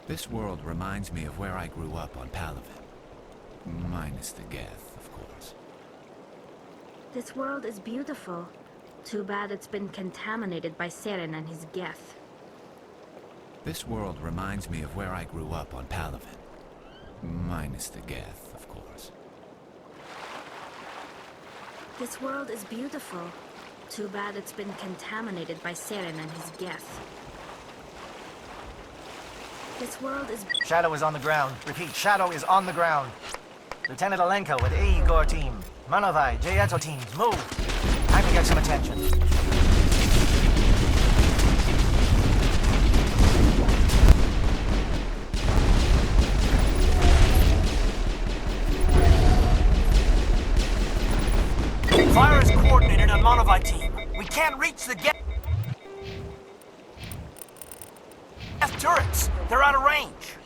This world reminds me of where I grew up on Palaven. Minus the Geth, of course. This world is beautiful. Too bad it's been contaminated by Seren and his Geth. This world reminds me of where I grew up on Palaven. Minus the Geth, of course. This world is beautiful. Too bad it's been contaminated by Seren and his Geth. This world is... Shadow is on the ground. Repeat, Shadow is on the ground. Lieutenant Alenko with AE Gore team. Manovai, Jayeto teams, move. Time to get some attention. Fire is coordinated on Manovai team. We can't reach the Geth turrets. They're out of range.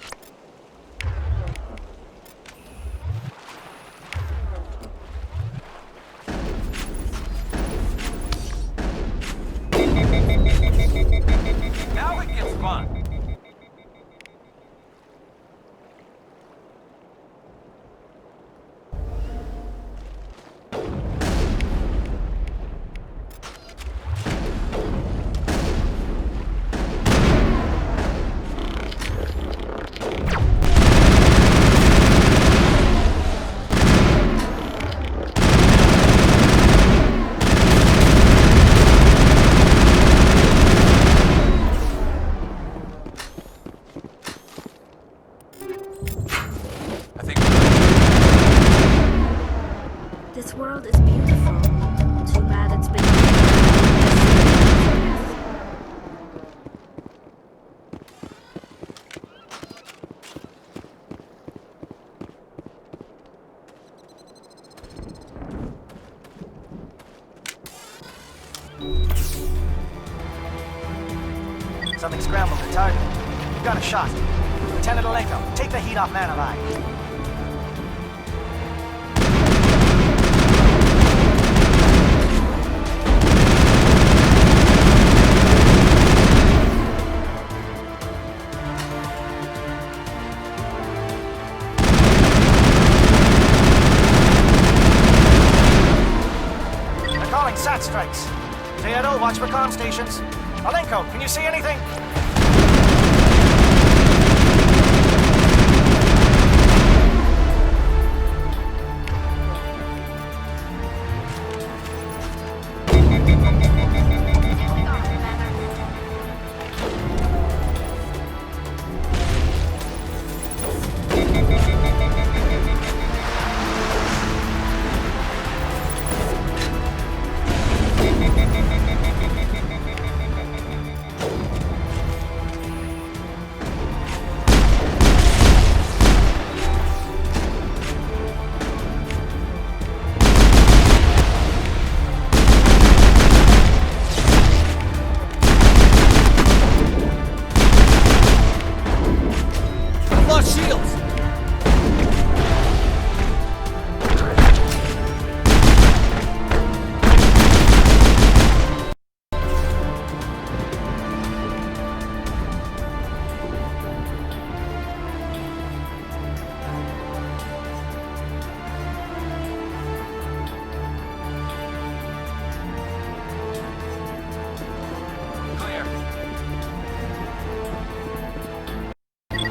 Now it gets fun. This world is beautiful. Too bad it's been... Something scrambled the target. You've got a shot. Lieutenant Alenko, take the heat off Manovai. Sat strikes. Jayeto, watch for comm stations. Alenko, can you see anything?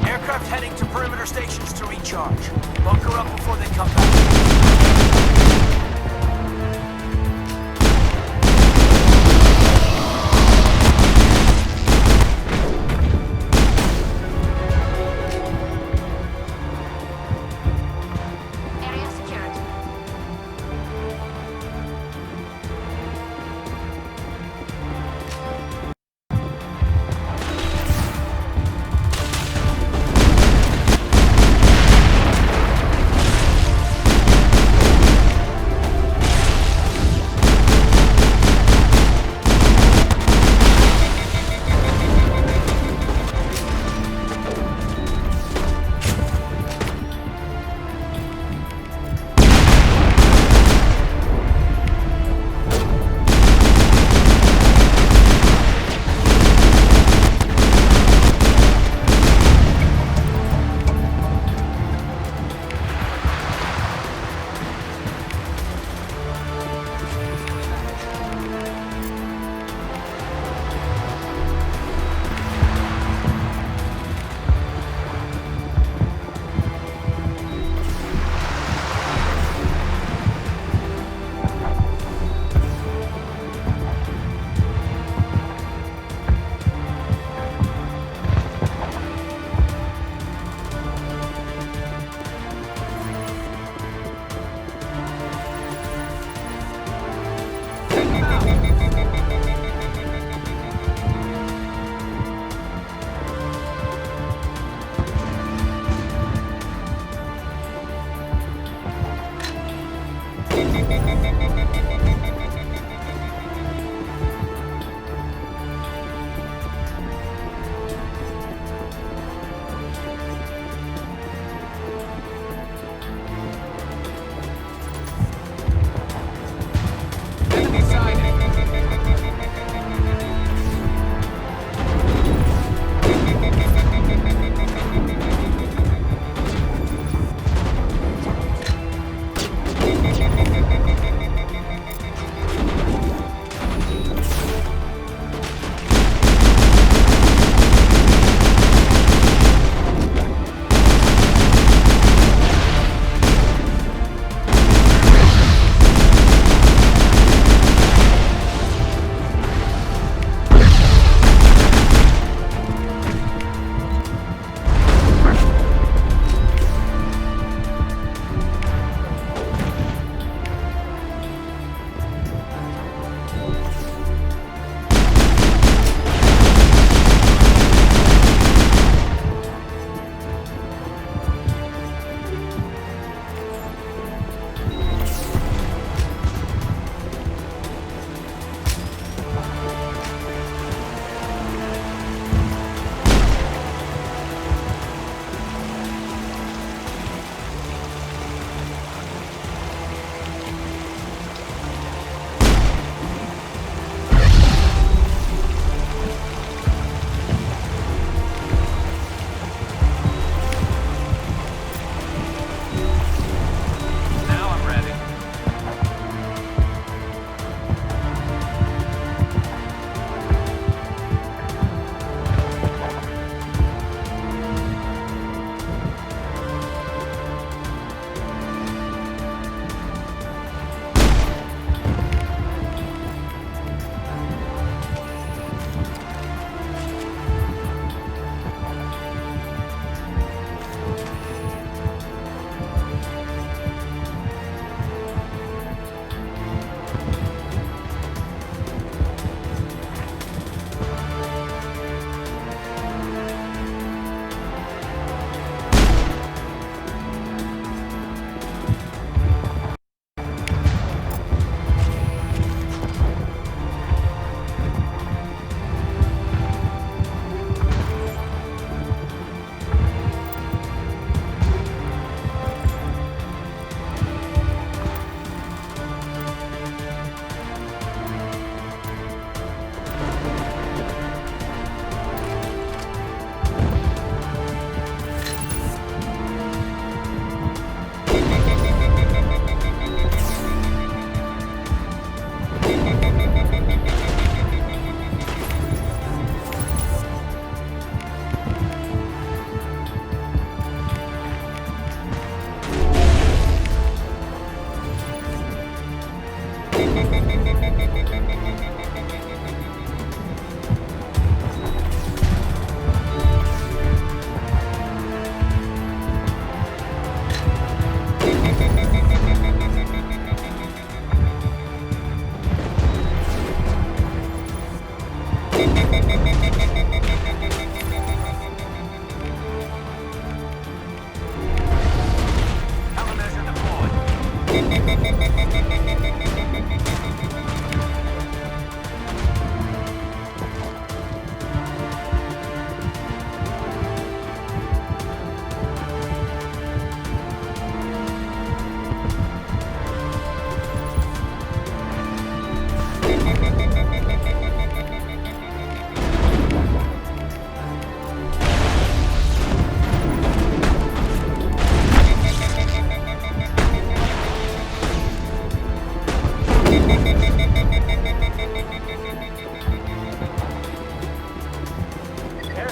Aircraft heading to perimeter stations to recharge. Bunker up before they come back. Area secured.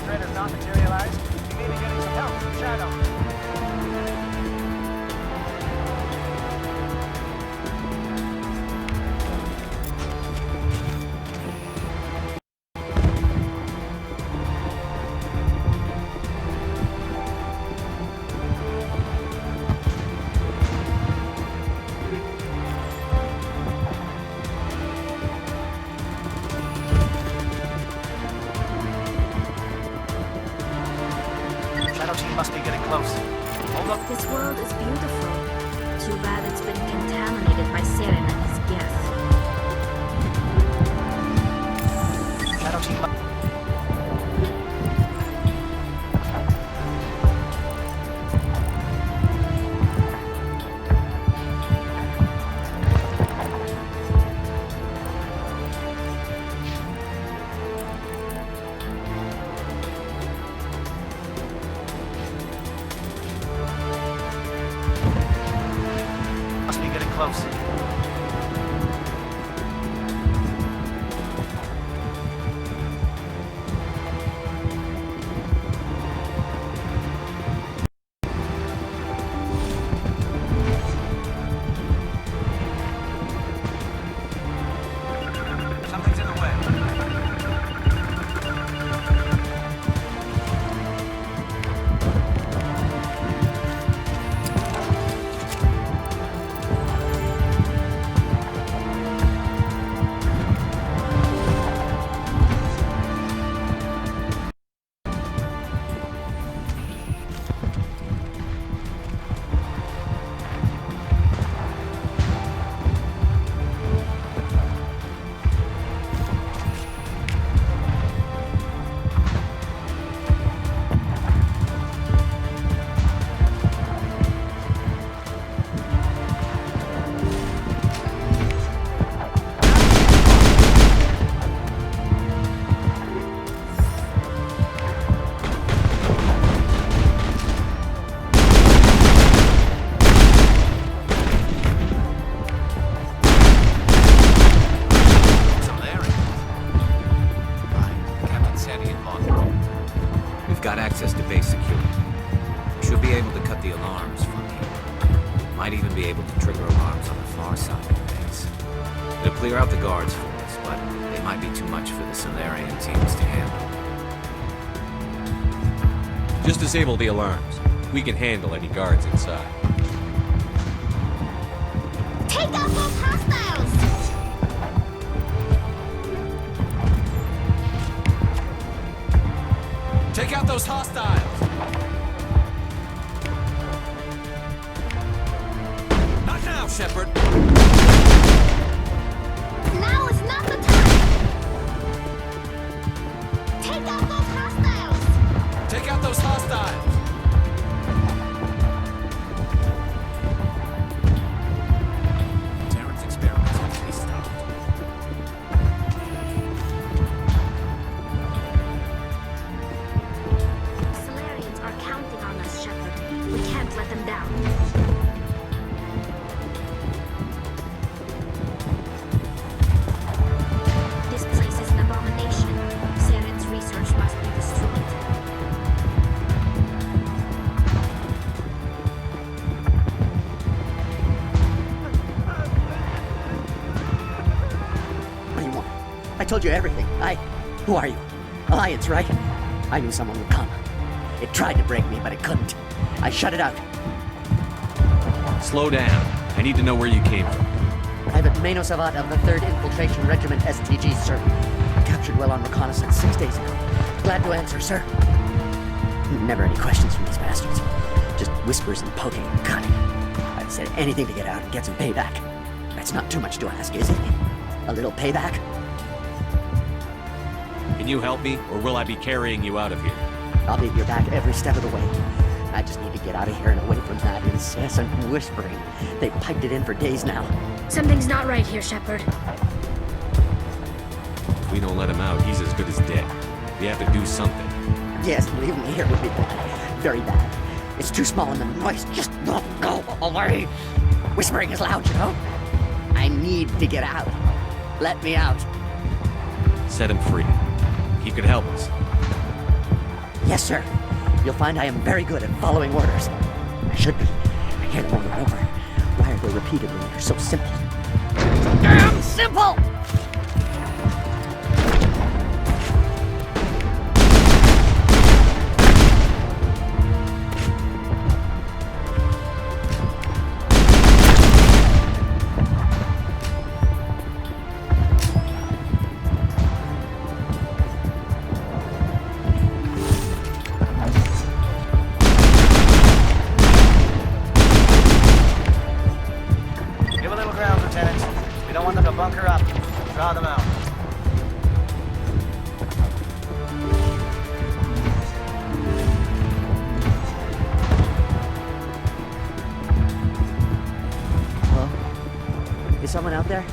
threat has not materialized, you may be getting some help from Shadow. Shadow team must be getting close. Hold up. This world is beautiful. Too bad it's been contaminated by Saren and his guests. Shadow team. Must be getting close. Something's in the way. We've got access to base security. Should be able to cut the alarms from here. Might even be able to trigger alarms on the far side of the base. It'll clear out the guards for us, but they might be too much for the Solarian teams to handle. Just disable the alarms. We can handle any guards inside. Take out those hostiles! Take out those hostiles! Not now, Shepard! Now is not the time! Take out those hostiles! Take out those hostiles! Terran's experiments have to be stopped. Solarians are counting on us, Shepard. We can't let them down. This place is an abomination. Saren's research must be destroyed. What do you want? I told you everything. Who are you? Alliance, right? I knew someone would come. It tried to break me, but it couldn't. I shut it out. Slow down. I need to know where you came from. Private Mano Savat of the 3rd Infiltration Regiment STG, sir. Captured well on reconnaissance 6 days ago. Glad to answer, sir. Never any questions from these bastards. Just whispers and poking and cutting. I've said anything to get out and get some payback. That's not too much to ask, is it? A little payback? Can you help me, or will I be carrying you out of here? I'll be at your back every step of the way. I just need to get out of here and away from that incessant whispering. They've piped it in for days now. Something's not right here, Shepard. If we don't let him out, he's as good as dead. We have to do something. Yes, leaving me here would be bad. Very bad. It's too small and the noise just won't go away. Whispering is loud, you know? I need to get out. Let me out. Set him free. He could help us. Yes, sir. You'll find I am very good at following orders. I should be. I hear them over and over. Why are they repeated when they're so simple? Damn simple! Give a little ground, Lieutenant. We don't want them to bunker up. Draw them out. Hello? Is someone out there?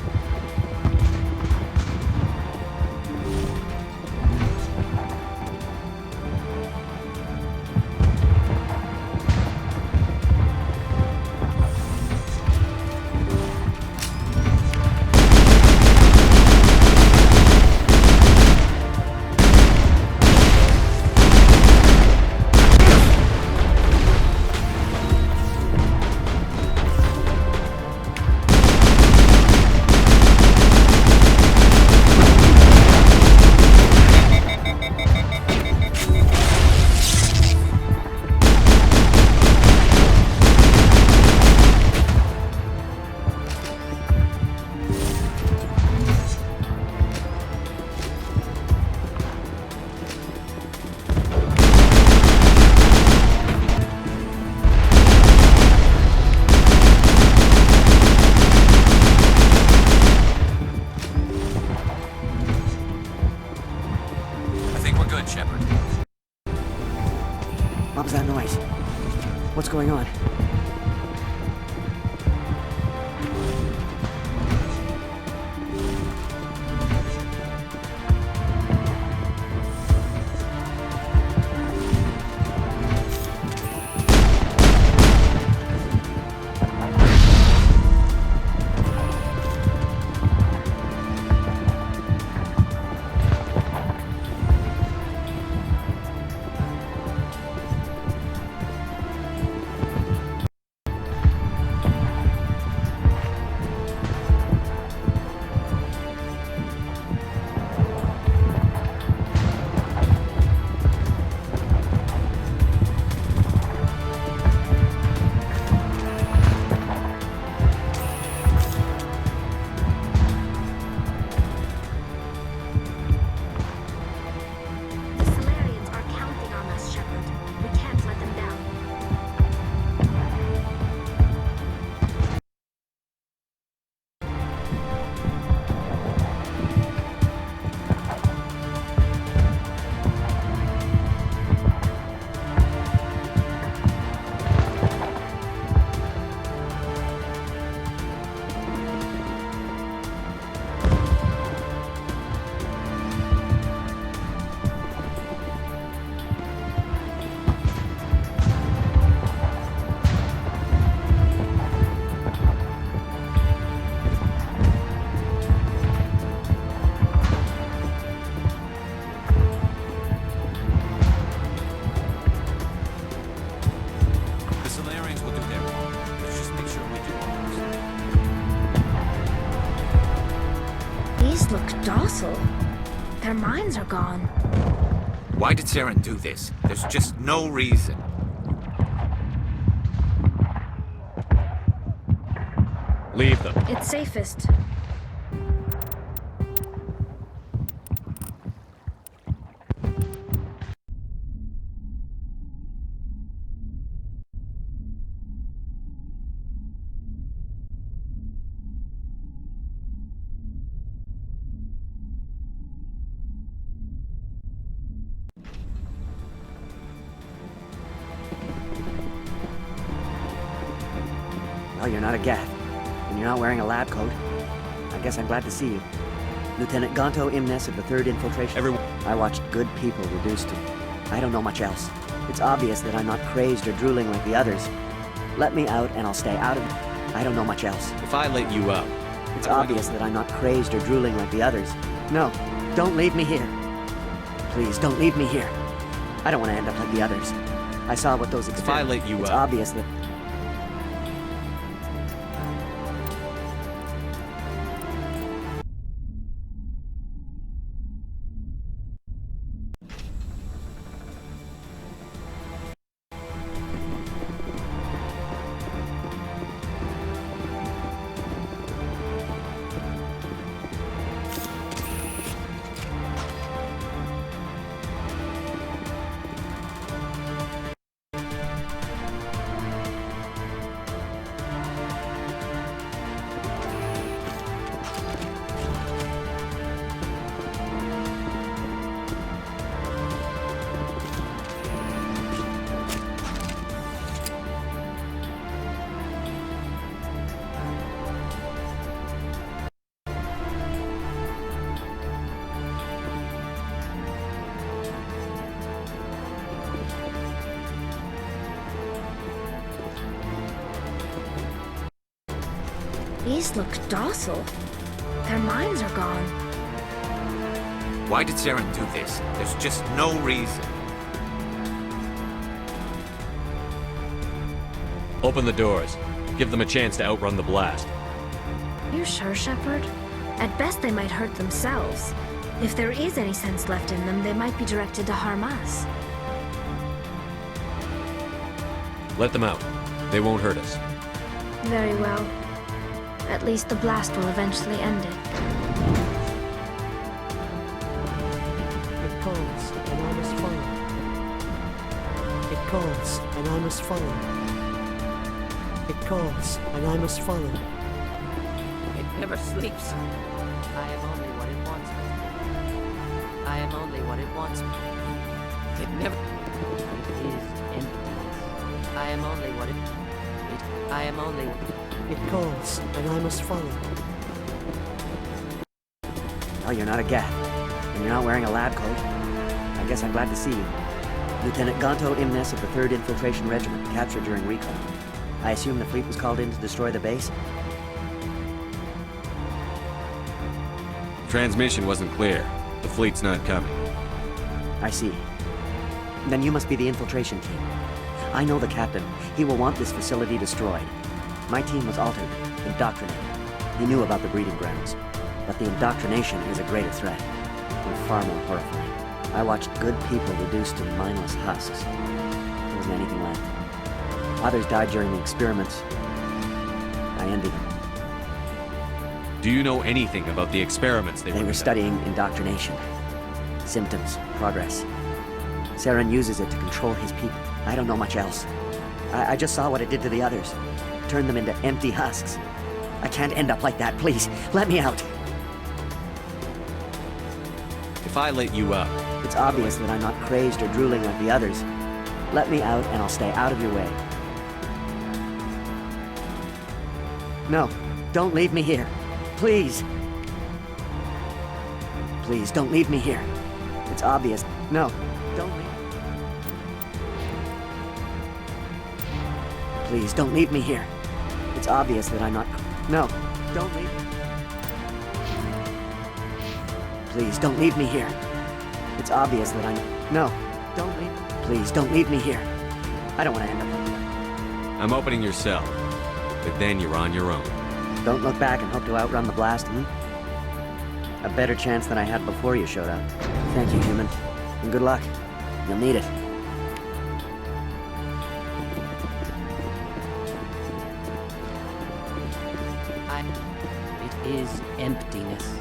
I think we're good, Shepard. What was that noise? What's going on? The Solarians are counting on us, Shepard. We can't let them down. The Solarians will do their part. Let's just make sure we do ours. These look docile. Their minds are gone. Why did Saren do this? There's just no reason. Leave them. It's safest. Well, you're not a Gath, and you're not wearing a lab coat. I guess I'm glad to see you. Lieutenant Gonto Imnes of the 3rd Infiltration. Everyone. I watched good people reduced to... I don't know much else. It's obvious that I'm not crazed or drooling like the others. Let me out and I'll stay out of it. I don't know much else. If I let you out, It's obvious that I'm not crazed or drooling like the others. No, don't leave me here. Please, don't leave me here. I don't want to end up like the others. I saw what those If I let you It's up... obvious that... These look docile. Their minds are gone. Why did Saren do this? There's just no reason. Open the doors. Give them a chance to outrun the blast. You sure, Shepard? At best, they might hurt themselves. If there is any sense left in them, they might be directed to harm us. Let them out. They won't hurt us. Very well. At least the blast will eventually end it. It calls, and I must follow. It calls, and I must follow. It calls, and I must follow. It never sleeps. I am only what it wants me to be. I am only what it wants me. It never... It is empty. I am only what it... I am only... It calls, and I must follow. Oh, you're not a Gat. And you're not wearing a lab coat. I guess I'm glad to see you. Lieutenant Gonto Imnes of the 3rd Infiltration Regiment, captured during recon. I assume the fleet was called in to destroy the base? Transmission wasn't clear. The fleet's not coming. I see. Then you must be the infiltration team. I know the captain. He will want this facility destroyed. My team was altered, indoctrinated. He knew about the breeding grounds. But the indoctrination is a greater threat, and far more horrifying. I watched good people reduced to mindless husks. There wasn't anything left. Others died during the experiments. I envy them. Do you know anything about the experiments they They were studying indoctrination. Symptoms, progress. Saren uses it to control his people. I don't know much else. I just saw what it did to the others. Turned them into empty husks. I can't end up like that, please. Let me out. If I let you up... It's obvious that I'm not crazed or drooling like the others. Let me out and I'll stay out of your way. No, don't leave me here. Please. Please, don't leave me here. It's obvious. No, don't leave. Please, don't leave me here. It's obvious that I'm not... No, don't leave me. Please, don't leave me here. It's obvious that I'm... No, don't leave. Please, don't leave me here. I don't want to end up like that. I'm opening your cell. But then you're on your own. Don't look back and hope to outrun the blast, A better chance than I had before you showed up. Thank you, human. And good luck. You'll need it. It is emptiness.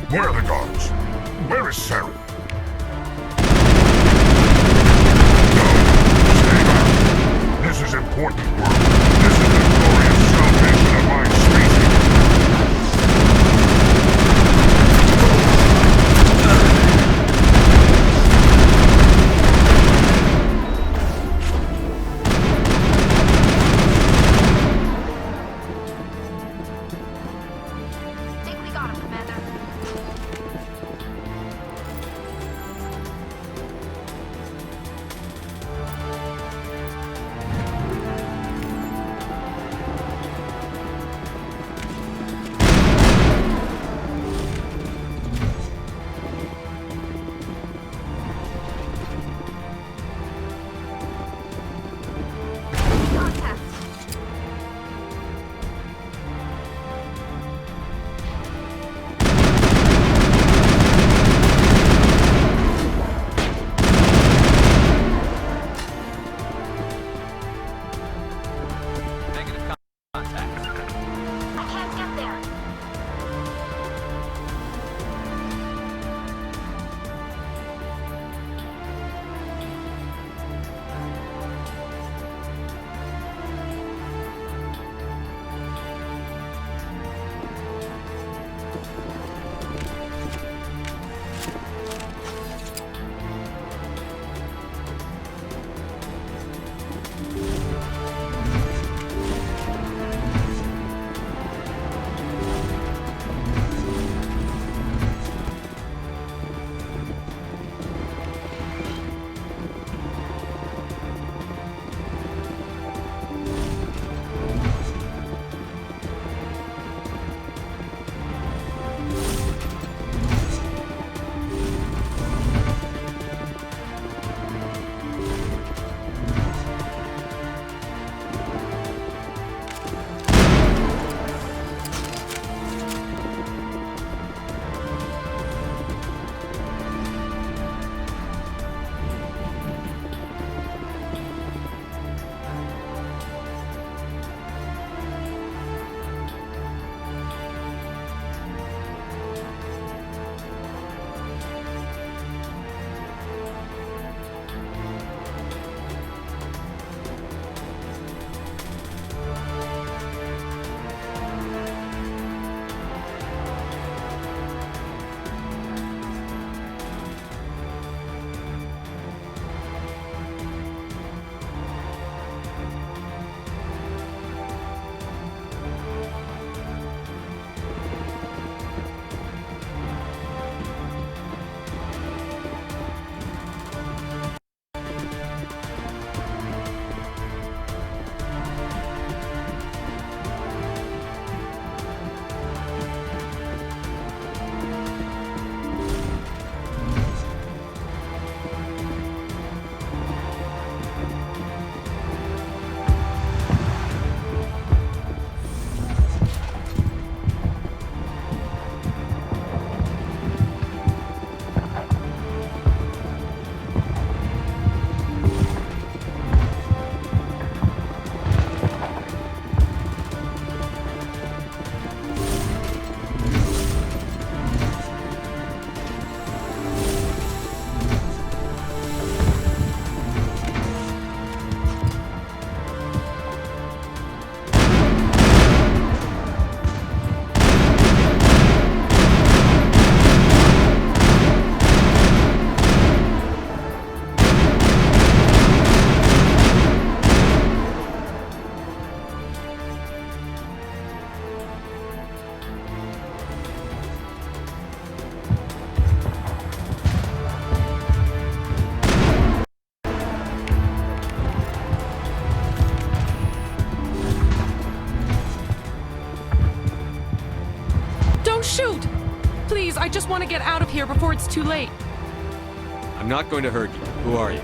Where are the guards? Where is Sarah? No! Stay back! This is important work. This is the glorious salvation of my species! Think we got him, Commander. Contact. Negative contact. I can't get there. Shoot! Please, I just want to get out of here before it's too late. I'm not going to hurt you. Who are you?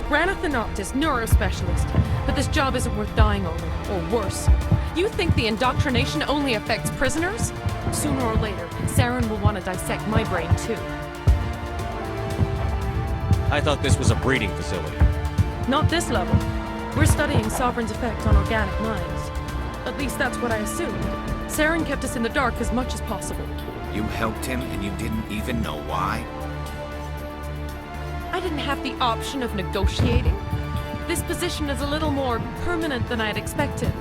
Ranathanoptis, neurospecialist. But this job isn't worth dying over, or worse. You think the indoctrination only affects prisoners? Sooner or later, Saren will want to dissect my brain too. I thought this was a breeding facility. Not this level. We're studying Sovereign's effect on organic minds. At least that's what I assumed. Saren kept us in the dark as much as possible. You helped him and you didn't even know why? I didn't have the option of negotiating. This position is a little more permanent than I had expected.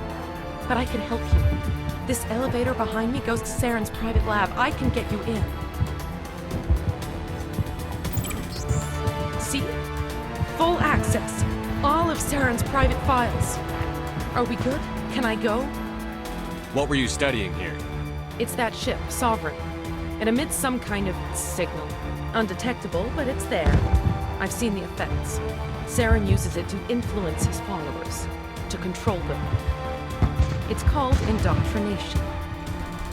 But I can help you. This elevator behind me goes to Saren's private lab. I can get you in. See? Full access. All of Saren's private files. Are we good? Can I go? What were you studying here? It's that ship, Sovereign. It emits some kind of signal. Undetectable, but it's there. I've seen the effects. Saren uses it to influence his followers, to control them. It's called indoctrination.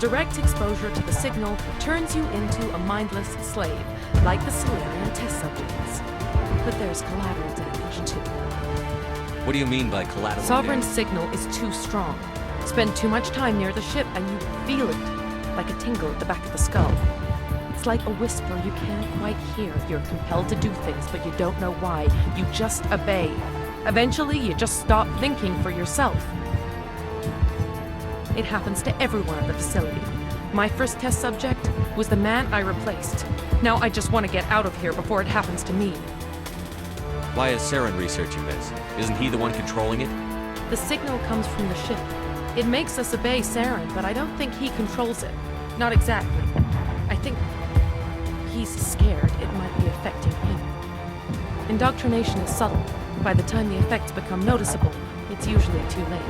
Direct exposure to the signal turns you into a mindless slave, like the Solarian test subjects. But there's collateral damage, too. What do you mean by collateral Sovereign's damage? signal is too strong. Spend too much time near the ship and you feel it, like a tingle at the back of the skull. It's like a whisper you can't quite hear. You're compelled to do things, but you don't know why. You just obey. Eventually, you just stop thinking for yourself. It happens to everyone at the facility. My first test subject was the man I replaced. Now I just want to get out of here before it happens to me. Why is Saren researching this? Isn't he the one controlling it? The signal comes from the ship. It makes us obey Saren, but I don't think he controls it. Not exactly. I think he's scared it might be affecting him. Indoctrination is subtle. By the time the effects become noticeable, it's usually too late.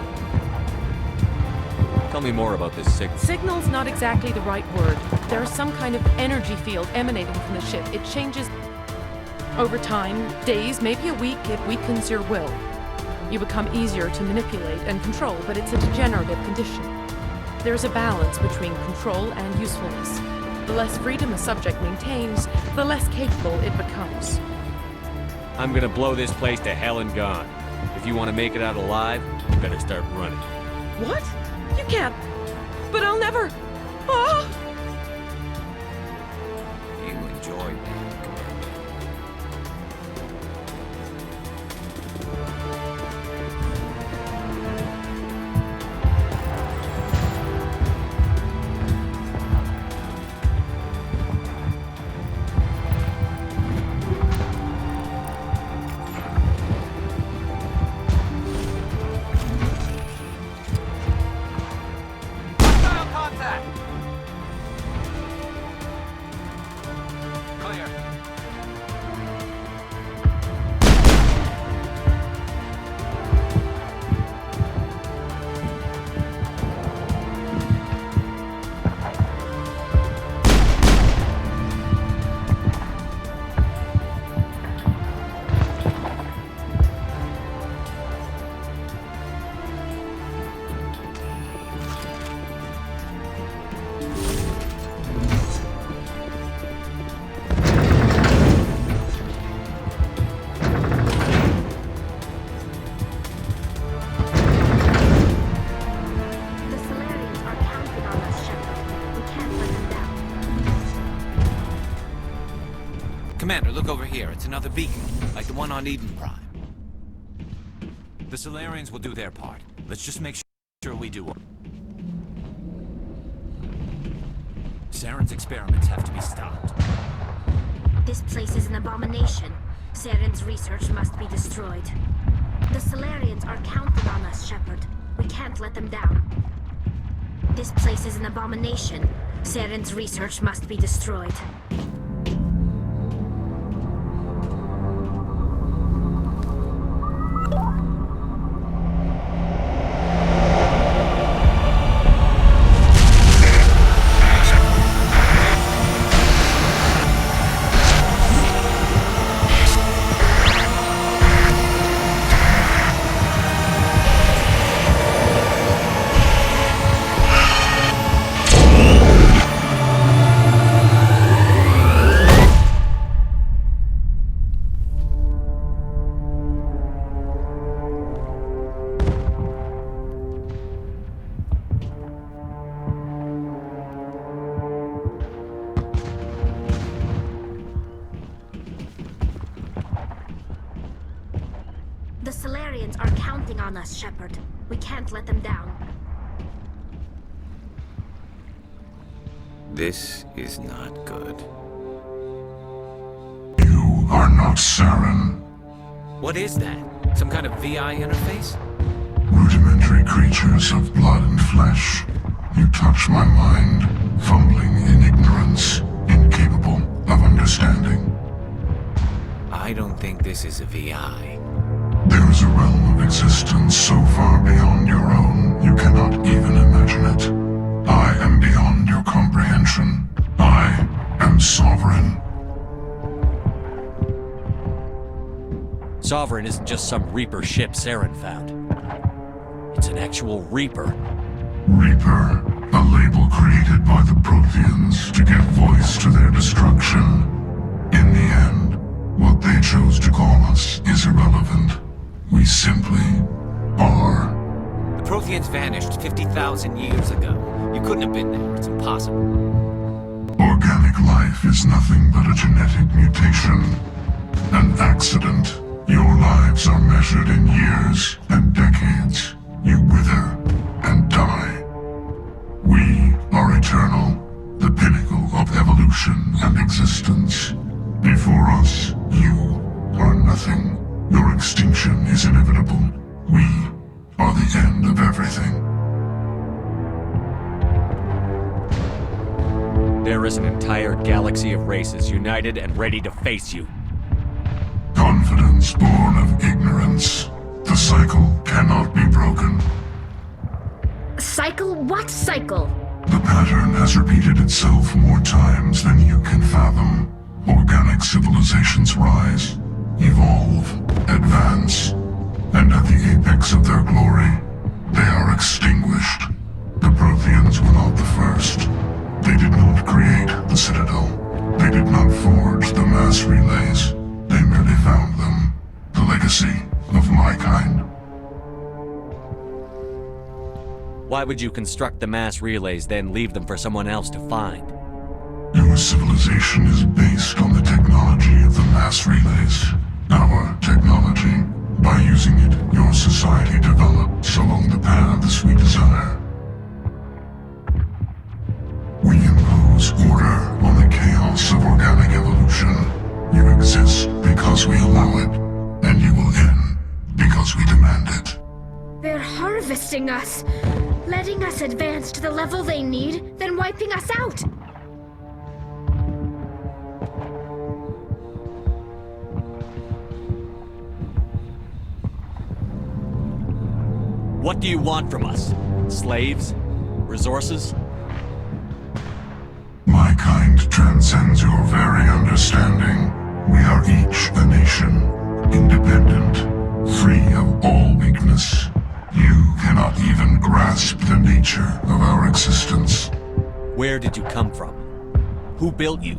Tell me more about this signal. Signal's not exactly the right word. There's some kind of energy field emanating from the ship. It changes over time, days, maybe a week. It weakens your will. You become easier to manipulate and control, but it's a degenerative condition. There's a balance between control and usefulness. The less freedom a subject maintains, the less capable it becomes. I'm gonna blow this place to hell and gone. If you want to make it out alive, you better start running. What? You can't. But I'll never. Ah! You enjoyed me. Commander, look over here. It's another beacon, like the one on Eden Prime. The Solarians will do their part. Let's just make sure we do. Saren's experiments have to be stopped. This place is an abomination. Saren's research must be destroyed. The Solarians are counting on us, Shepard. We can't let them down. This place is an abomination. Saren's research must be destroyed. The Solarians are counting on us, Shepard. We can't let them down. This is not good. You are not Saren. What is that? Some kind of VI interface? Rudimentary creatures of blood and flesh. You touch my mind, fumbling in ignorance, incapable of understanding. I don't think this is a VI. There is a realm of existence so far beyond your own, you cannot even imagine it. I am beyond your comprehension. I am sovereign. Sovereign isn't just some Reaper ship Saren found. It's an actual Reaper. Reaper, a label created by the Protheans to give voice to their destruction. In the end, what they chose to call us is irrelevant. We simply are. The Protheans vanished 50,000 years ago. You couldn't have been there. It's impossible. Organic life is nothing but a genetic mutation. An accident. Your lives are measured in years and decades. You wither and die. We are eternal, the pinnacle of evolution and existence. Before us, you are nothing. Your extinction is inevitable. We are the end of everything. There is an entire galaxy of races united and ready to face you. Confidence born of ignorance. The cycle cannot be broken. Cycle? What cycle? The pattern has repeated itself more times than you can fathom. Organic civilizations rise, evolve, advance, and at the apex of their glory, they are extinguished. The Protheans were not the first. They did not create the Citadel. They did not forge the mass relays. They merely found them. The legacy of my kind. Why would you construct the mass relays, then leave them for someone else to find? Your civilization is based on the technology of the mass relays. Our technology. By using it, your society develops along the paths we desire. We impose order on the chaos of organic evolution. You exist because we allow it, and you will end because we demand it. They're harvesting us, letting us advance to the level they need, then wiping us out. What do you want from us? Slaves? Resources? My kind transcends your very understanding. We are each a nation, independent, free of all weakness. You cannot even grasp the nature of our existence. Where did you come from? Who built you?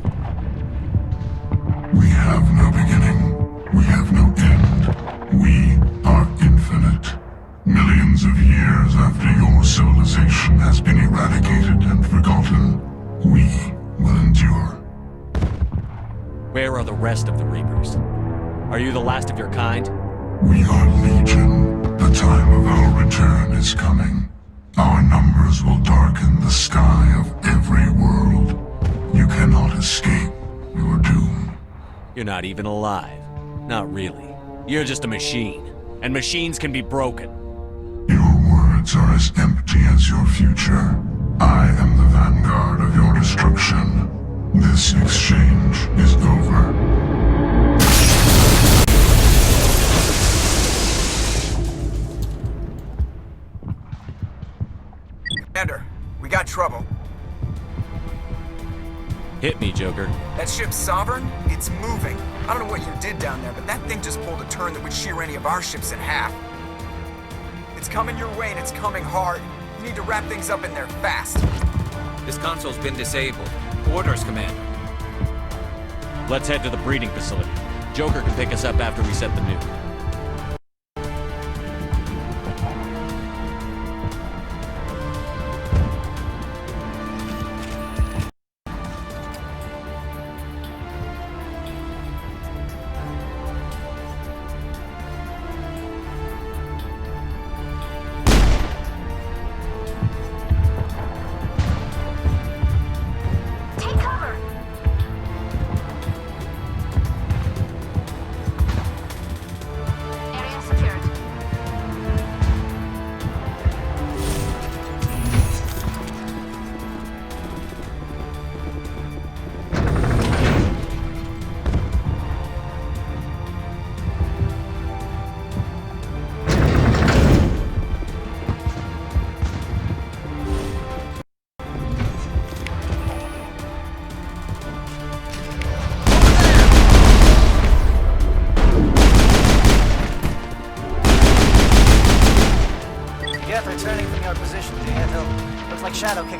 We have no beginning. We have no end. We are infinite. Millions of years after your civilization has been eradicated and forgotten, we will endure. Where are the rest of the Reapers? Are you the last of your kind? We are legion. The time of our return is coming. Our numbers will darken the sky of every world. You cannot escape your doom. You're not even alive. Not really. You're just a machine. And machines can be broken. Your words are as empty as your future. I am the vanguard of your destruction. This exchange is over. Commander, we got trouble. Hit me, Joker. That ship's Sovereign? It's moving. I don't know what you did down there, but that thing just pulled a turn that would shear any of our ships in half. It's coming your way and it's coming hard. You need to wrap things up in there fast. This console's been disabled. Orders, Commander. Let's head to the breeding facility. Joker can pick us up after we set the nuke.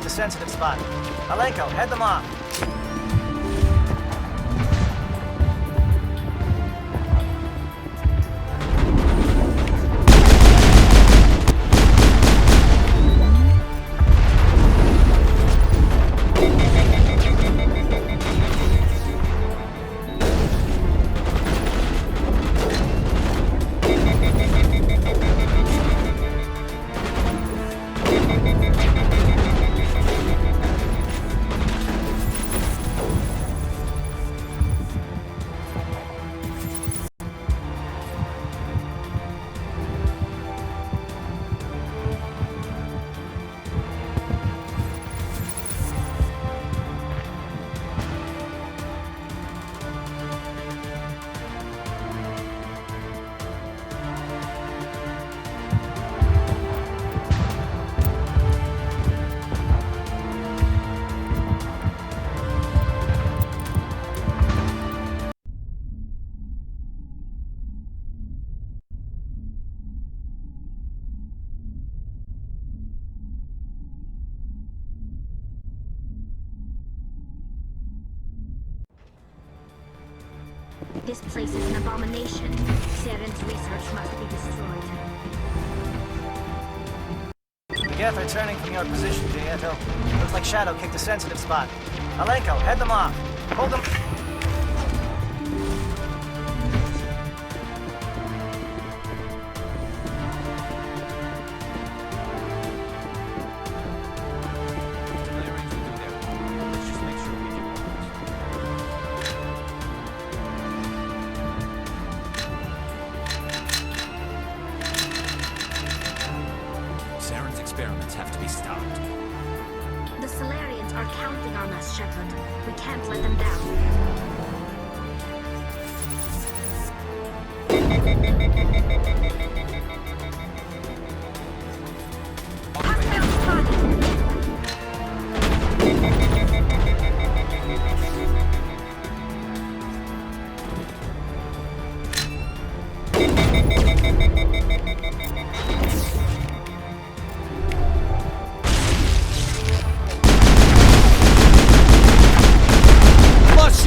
the sensitive spot. Alenko, head them off. This place is an abomination. Saren's research must be destroyed. Geth are turning from your position, Jayeto. Looks like Shadow kicked a sensitive spot. Alenko, head them off. Hold them. Saren's experiments have to be stopped. The Solarians are counting on us, Shepard. We can't let them down. Hostile spotted! Flush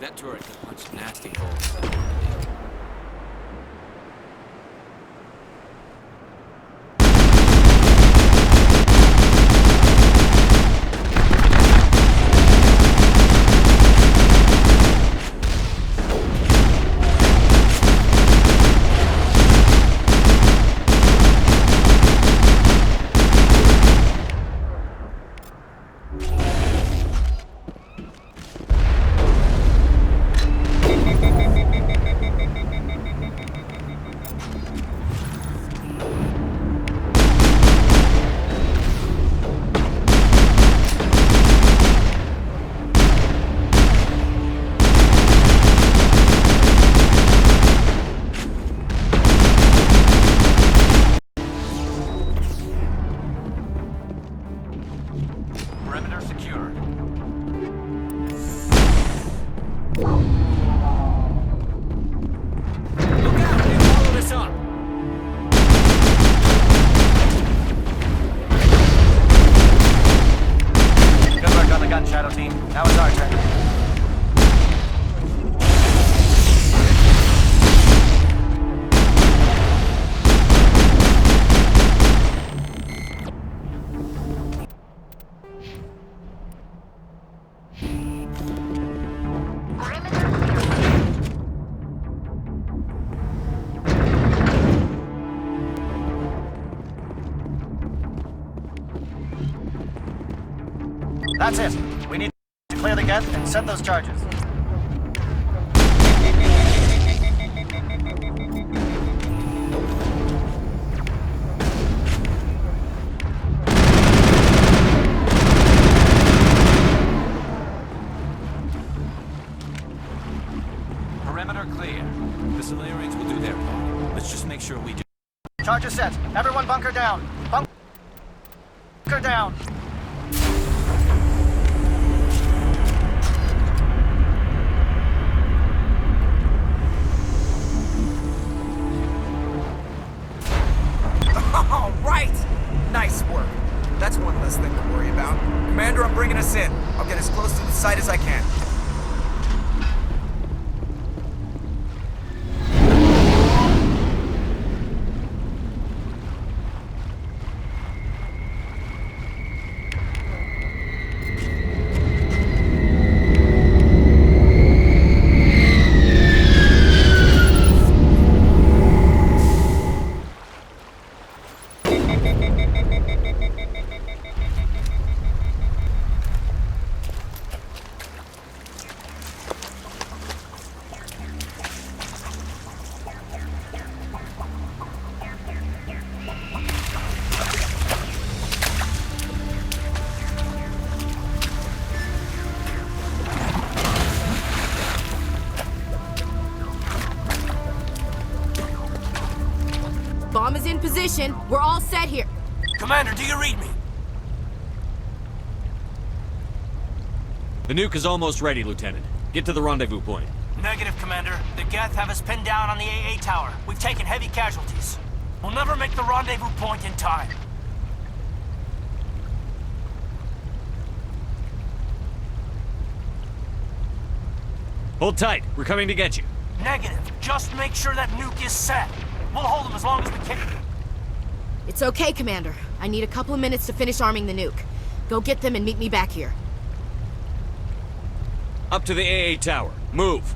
That turret could punch some nasty holes. Perimeter secured. Look out! They followed us up! Good work on the gun, Shadow Team. Now it's our turn. That's it. We need to clear the gate and set those charges. Perimeter clear. The Solarians will do their part. Let's just make sure we do. Charges set. Everyone bunker down. Bunker down. All right! Nice work. That's one less thing to worry about. Commander, I'm bringing us in. I'll get as close to the site as I can. Bomb is in position. We're all set here. Commander, do you read me? The nuke is almost ready, Lieutenant. Get to the rendezvous point. Negative, Commander. The Geth have us pinned down on the AA tower. We've taken heavy casualties. We'll never make the rendezvous point in time. Hold tight. We're coming to get you. Negative. Just make sure that nuke is set. We'll hold them as long as we can. It's okay, Commander. I need a couple of minutes to finish arming the nuke. Go get them and meet me back here. Up to the AA tower. Move.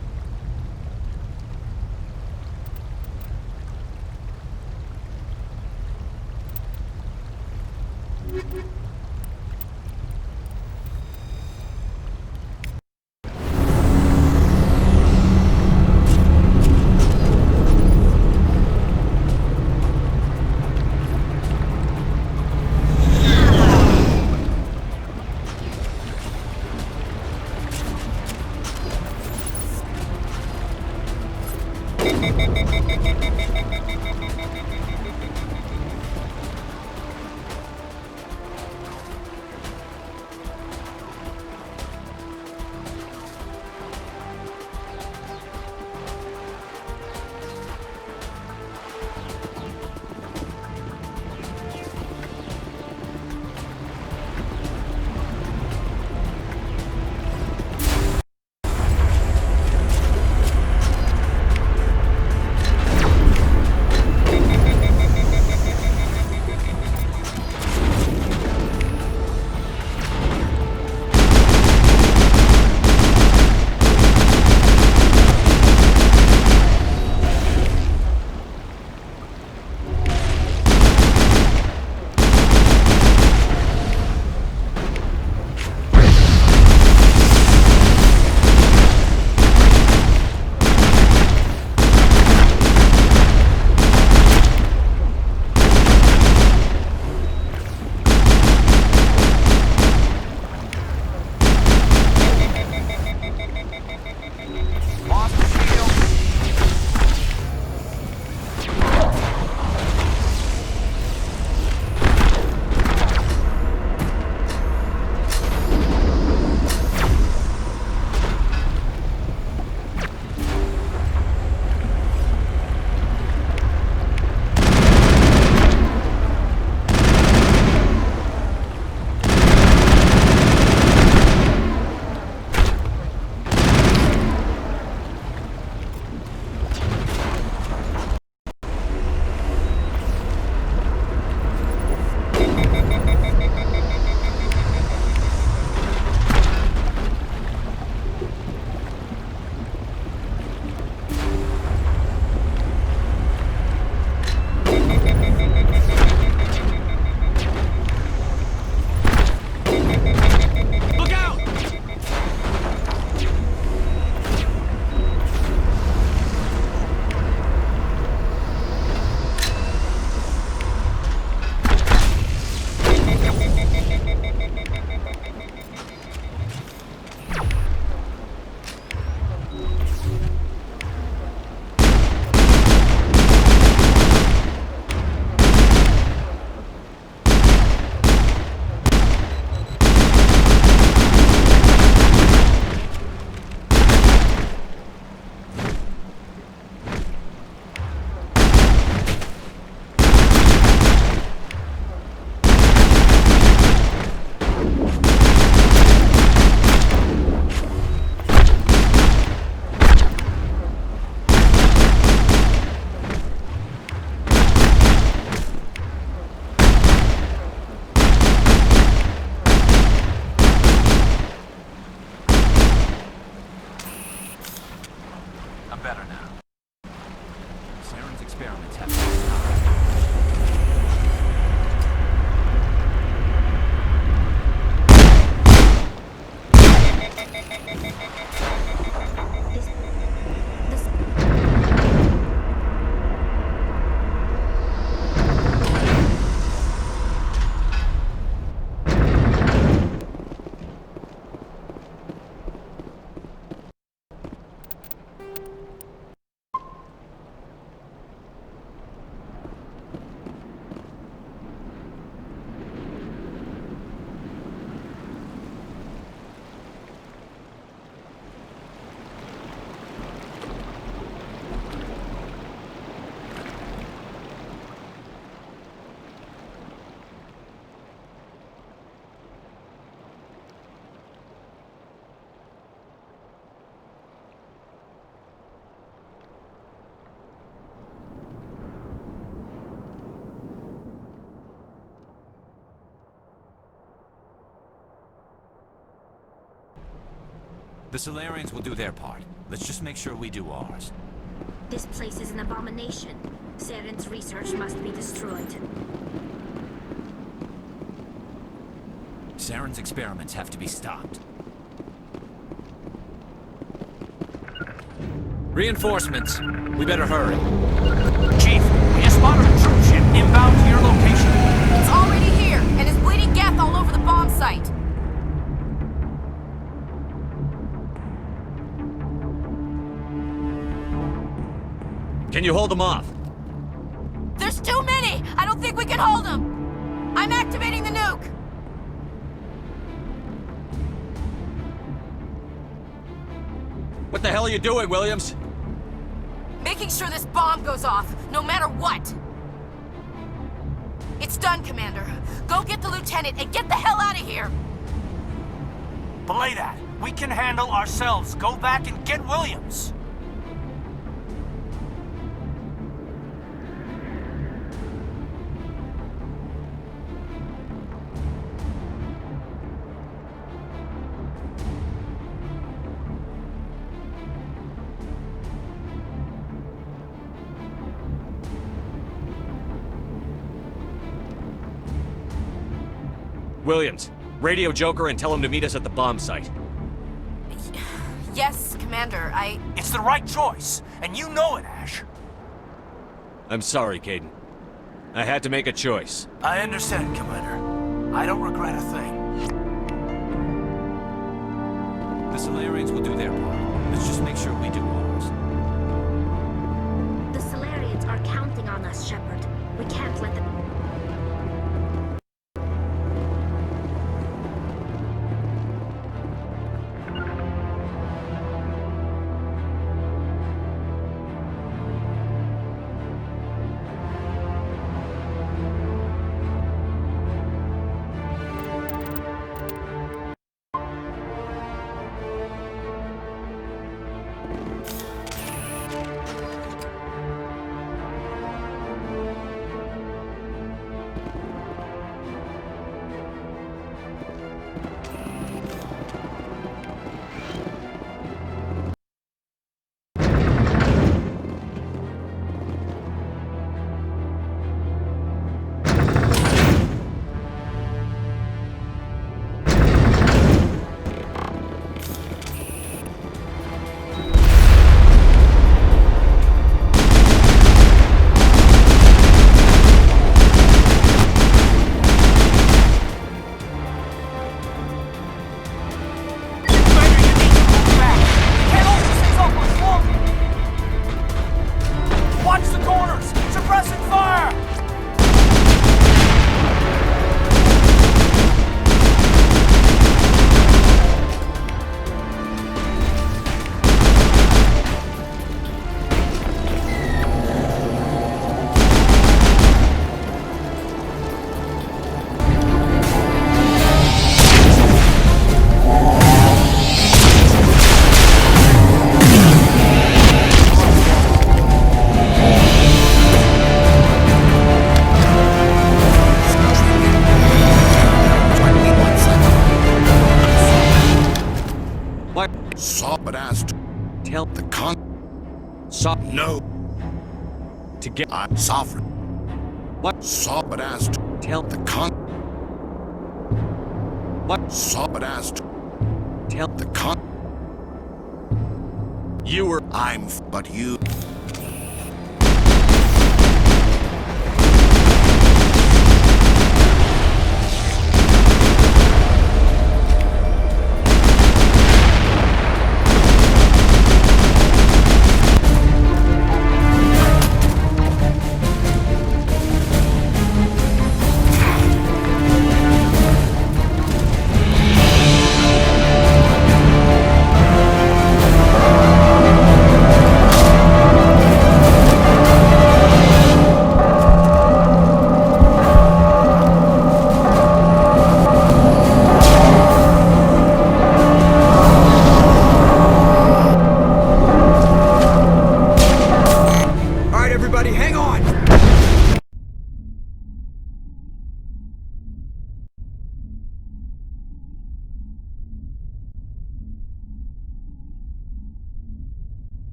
The Solarians will do their part. Let's just make sure we do ours. This place is an abomination. Saren's research must be destroyed. Saren's experiments have to be stopped. Reinforcements. We better hurry. Chief, we just spotted a troop ship inbound to your location. It's already here, and is bleeding gas all over the bomb site. Can you hold them off? There's too many! I don't think we can hold them! I'm activating the nuke! What the hell are you doing, Williams? Making sure this bomb goes off, no matter what! It's done, Commander. Go get the lieutenant and get the hell out of here! Belay that. We can handle ourselves. Go back and get Williams. Williams, radio Joker and tell him to meet us at the bomb site. Yes, Commander, It's the right choice, and you know it, Ash. I'm sorry, Caden. I had to make a choice. I understand, Commander. I don't regret a thing. The Solarians will do their part. Let's just make sure we do ours. The Solarians are counting on us, Shepard. We can't let them... But asked. Tell The con. No. To get. I'm sovereign. What? Saw but asked. Tell The con. What? Saw but asked. Tell The con. You were. But you.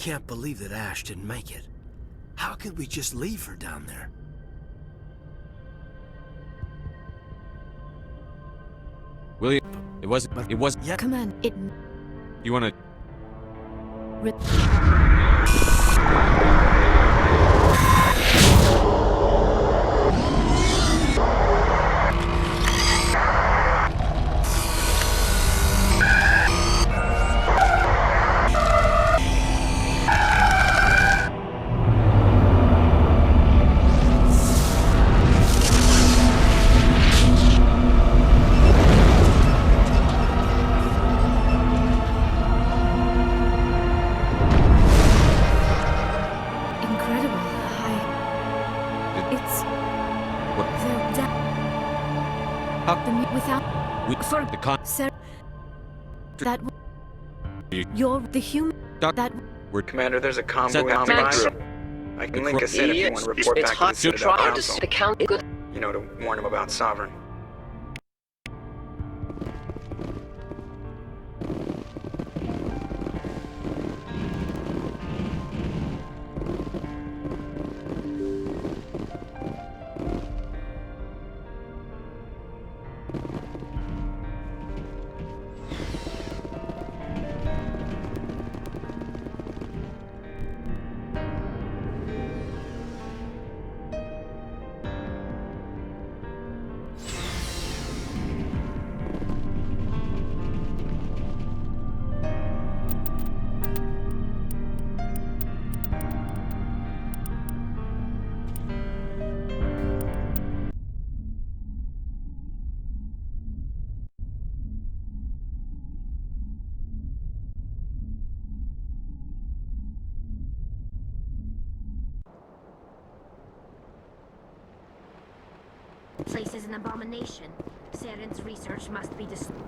can't believe that Ash didn't make it. How could we just leave her down there? William, it wasn't. Yeah. Come on, it... You wanna... You're the human that... Commander, there's a convoy on the I can link us in if you want to report back to the Citadel Council. You know, to warn him about Sovereign. Place is an abomination. Saren's research must be destroyed.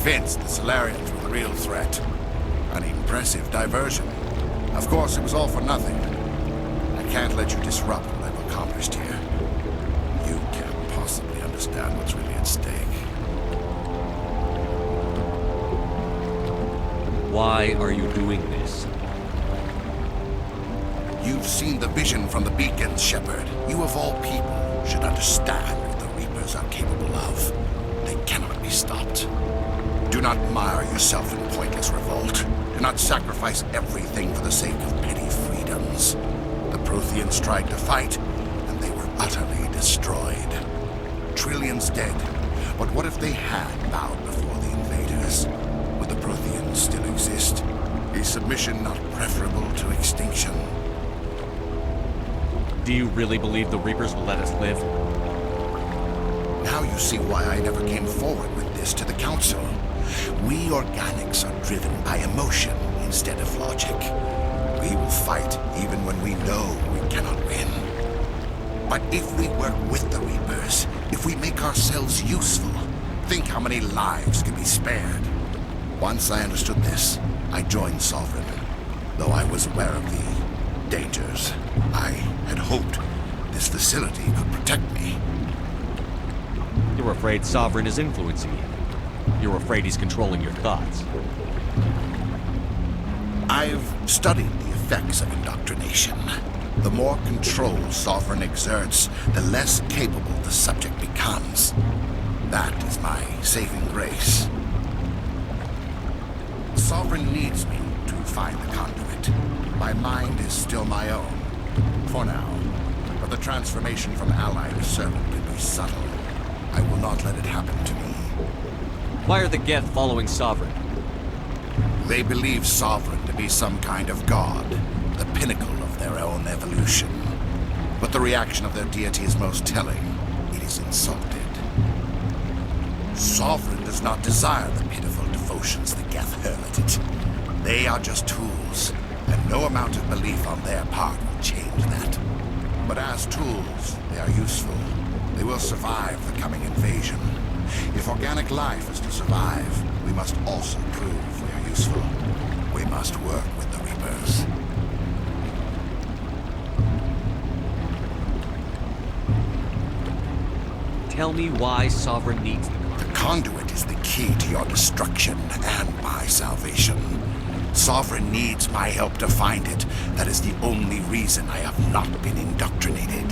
convinced the Solarians were the real threat. An impressive diversion. Of course, it was all for nothing. I can't let you disrupt what I've accomplished here. You can't possibly understand what's really at stake. Why are you doing this? You've seen the vision from the beacons, Shepard. You of all people should understand what the Reapers are capable of. They cannot be stopped. Do not mire yourself in pointless revolt. Do not sacrifice everything for the sake of petty freedoms. The Protheans tried to fight, and they were utterly destroyed. Trillions dead. But what if they had bowed before the invaders? Would the Protheans still exist? Is submission not preferable to extinction? Do you really believe the Reapers will let us live? Now you see why I never came forward with this to the Council. We organics are driven by emotion instead of logic. We will fight even when we know we cannot win. But if we work with the Reapers, if we make ourselves useful, think how many lives could be spared. Once I understood this, I joined Sovereign. Though I was aware of the dangers, I had hoped this facility could protect me. You're afraid Sovereign is influencing you. You're afraid he's controlling your thoughts. I've studied the effects of indoctrination. The more control Sovereign exerts, the less capable the subject becomes. That is my saving grace. Sovereign needs me to find the conduit. My mind is still my own, for now. But the transformation from ally to servant can be subtle. I will not let it happen to me. Why are the Geth following Sovereign? They believe Sovereign to be some kind of god, the pinnacle of their own evolution. But the reaction of their deity is most telling. It is insulted. Sovereign does not desire the pitiful devotions the Geth hurl at it. They are just tools, and no amount of belief on their part will change that. But as tools, they are useful. They will survive the coming invasion. If organic life is to survive, we must also prove we are useful. We must work with the Reapers. Tell me why Sovereign needs the conduit. The conduit is the key to your destruction and my salvation. Sovereign needs my help to find it. That is the only reason I have not been indoctrinated.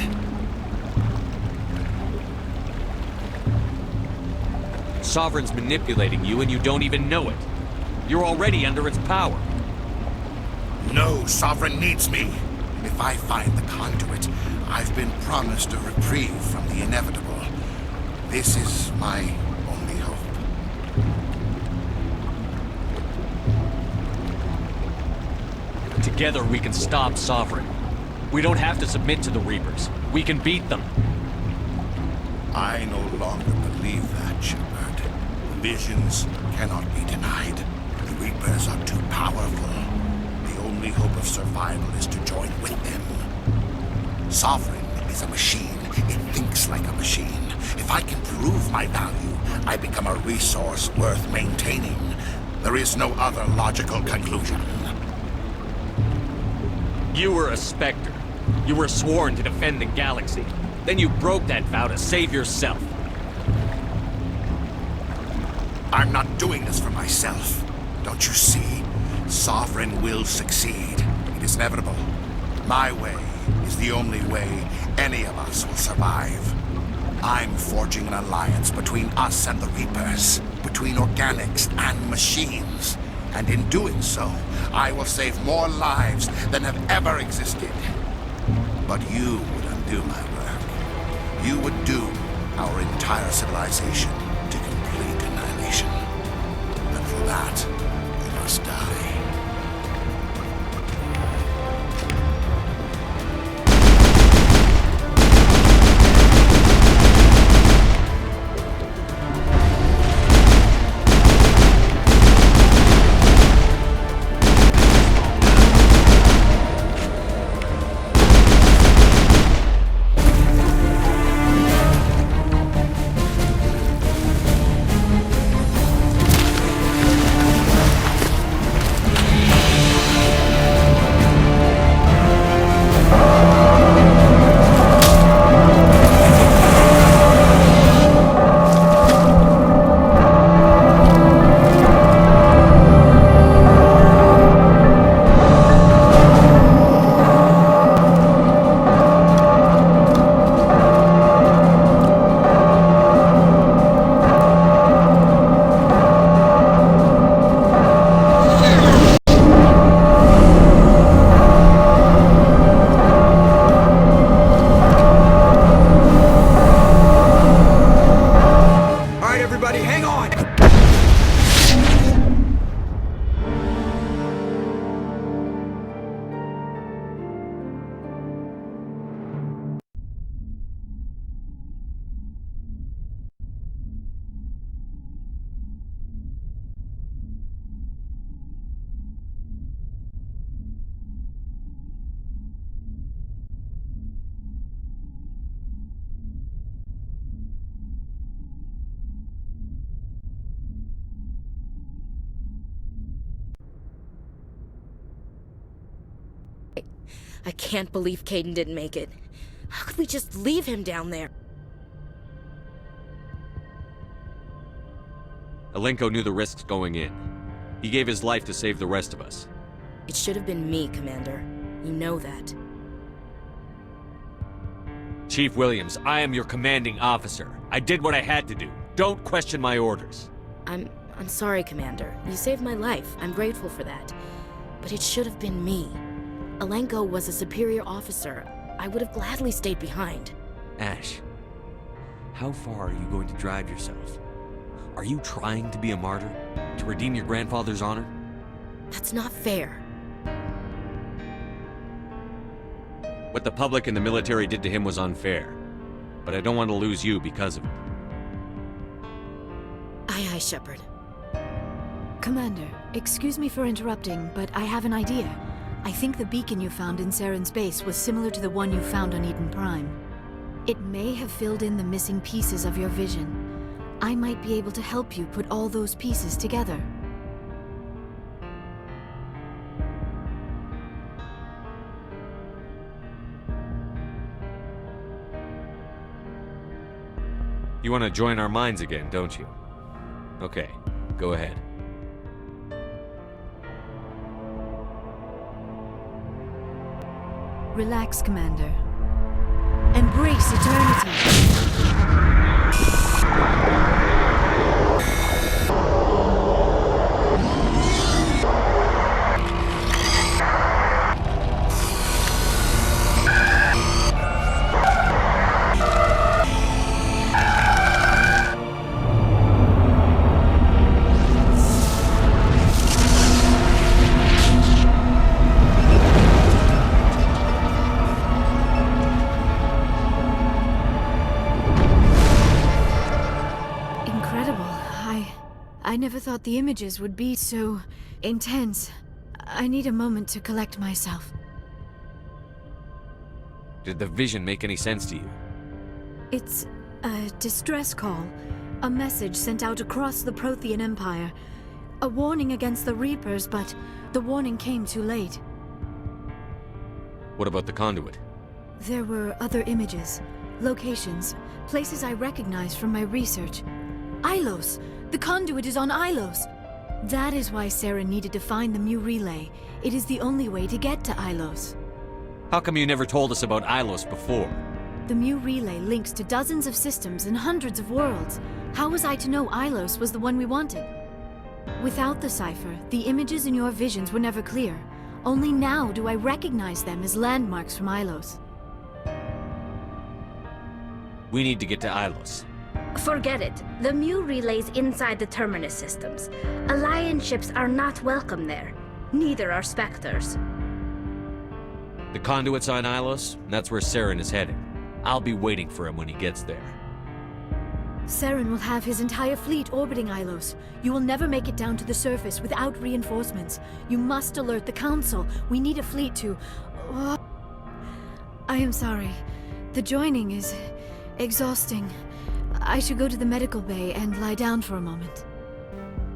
Sovereign's manipulating you and you don't even know it. You're already under its power. No, Sovereign needs me. If I find the conduit, I've been promised a reprieve from the inevitable. This is my only hope. Together we can stop Sovereign. We don't have to submit to the Reapers. We can beat them. I no longer believe that, Shepard. Visions cannot be denied. The Reapers are too powerful. The only hope of survival is to join with them. Sovereign is a machine. It thinks like a machine. If I can prove my value, I become a resource worth maintaining. There is no other logical conclusion. You were a Spectre. You were sworn to defend the galaxy. Then you broke that vow to save yourself. I'm not doing this for myself. Don't you see? Sovereign will succeed. It is inevitable. My way is the only way any of us will survive. I'm forging an alliance between us and the Reapers, between organics and machines. And in doing so, I will save more lives than have ever existed. But you would undo my work. You would doom our entire civilization to complete annihilation. And for that, you must die. I can't believe Caden didn't make it. How could we just leave him down there? Alenko knew the risks going in. He gave his life to save the rest of us. It should have been me, Commander. You know that. Chief Williams, I am your commanding officer. I did what I had to do. Don't question my orders. I'm sorry, Commander. You saved my life. I'm grateful for that. But it should have been me. Alenko was a superior officer. I would have gladly stayed behind. Ash, how far are you going to drive yourself? Are you trying to be a martyr? To redeem your grandfather's honor? That's not fair. What the public and the military did to him was unfair. But I don't want to lose you because of it. Aye, aye, Shepard. Commander, excuse me for interrupting, but I have an idea. I think the beacon you found in Saren's base was similar to the one you found on Eden Prime. It may have filled in the missing pieces of your vision. I might be able to help you put all those pieces together. You want to join our minds again, don't you? Okay, go ahead. Relax, Commander. Embrace eternity. I never thought the images would be so intense. I need a moment to collect myself. Did the vision make any sense to you? It's a distress call. A message sent out across the Prothean Empire. A warning against the Reapers, but the warning came too late. What about the conduit? There were other images, locations, places I recognized from my research. Ilos! The conduit is on Ilos! That is why Saren needed to find the Mu relay. It is the only way to get to Ilos. How come you never told us about Ilos before? The Mu relay links to dozens of systems and hundreds of worlds. How was I to know Ilos was the one we wanted? Without the cipher, the images in your visions were never clear. Only now do I recognize them as landmarks from Ilos. We need to get to Ilos. Forget it. The Mu relay's inside the Terminus systems. Alliance ships are not welcome there. Neither are Spectres. The conduit's on Ilos, and that's where Saren is headed. I'll be waiting for him when he gets there. Saren will have his entire fleet orbiting Ilos. You will never make it down to the surface without reinforcements. You must alert the Council. We need a fleet to... Oh. I am sorry. The joining is exhausting. I should go to the medical bay and lie down for a moment.